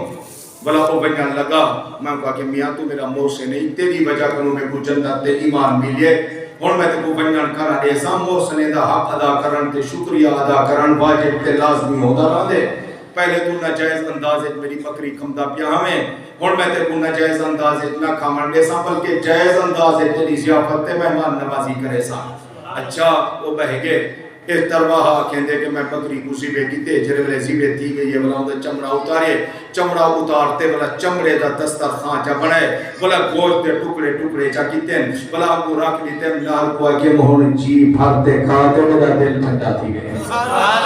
بلا وہ بنیان لگا میں کہا کہ میاں تو میرا موہ سے نہیں تیری وجہ کروں میں کو جنت تے ایمان ملیے اور میں تے کو بنیان کرا ایسا موہ سنے دا حق ادا کرن تے شکریہ ادا کرن واجب تے لازمی ہوتا رہا دے پہلے تو ناجائز اندازے میری بکری کھمدا پیا ہمیں اور میں تے کو ناجائز اندازے نہ کھامن دے سا بلکہ جائز اندازے تیری ضیافت تے مہمان نوازی کرے سا اچھا وہ بہ گئے اس ترواہا کہندے کہ میں بکری کو ذبح کیتے جڑے ویلے ذبح تھی گئی ہے بلا اوندا چمڑا اتارے چمڑا اتارتے بلا چمڑے دا دسترخوان چا بنائے بلا گوشت دے ٹکڑے ٹکڑے چا کیتے بلا کو رکھ لیتے نال کو کہ مہون جی بھرتے کھاتے میرا دل ٹھنڈا تھی گئے سبحان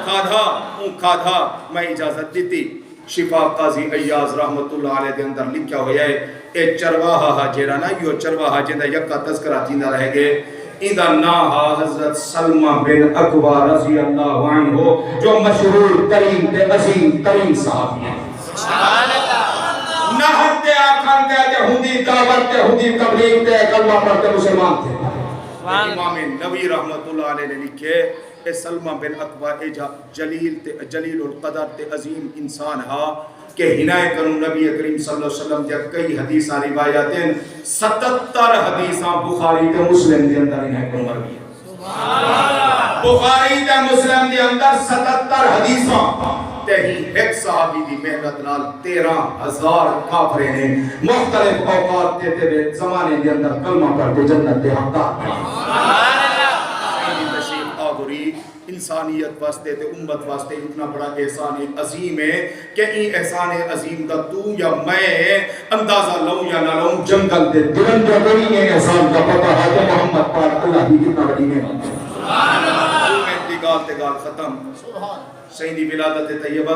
اللہ او کھادا میں اجازت دیتی شفا قاضی ایاز رحمت اللہ علیہ دے اندر لکھیا ہویا ہے اے چرواہا جیڑا نا یو چرواہا جیندا یکا تذکرہ تھیندا رہ گئے ایندا نام حضرت سلمہ بن اکوع رضی اللہ عنہ جو مشہور ترین تے عظیم ترین صحابی ہیں سبحان اللہ نہر تے آکھن تے ہندی دعوت تے ہندی تبلیغ تے کلمہ پڑھتے مسلمان تھے امام نبی رحمت اللہ علیہ نے لکھے اے سلمہ بن اکوع جلیل القدر تے عظیم انسان ہا کہ ہنائے کروں نبی کریم صلی اللہ علیہ وسلم دیا کئی حدیثاں روایات ہیں 77 حدیثاں بخاری تے مسلم دے اندر ہنائے کروں مرگی بخاری تے مسلم دے اندر 77 حدیثاں تے ہی ایک صحابی دی محنت نال 13,000 کافرے نے مختلف اوقات تے زمانے دے اندر کلمہ پڑھتے جنت دے حقدار انسانیت واسطے تے امت واسطے اتنا بڑا احسان عظیم ہے کہ این احسان عظیم دا تو یا میں اندازہ لوں یا نہ لوں جنگل دے درندہ بڑی احسان کا پتہ ہے کہ محمد پاک اللہ کی کتنا بڑی ہے سبحان اللہ تے گال ختم سیدی ولادت طیبہ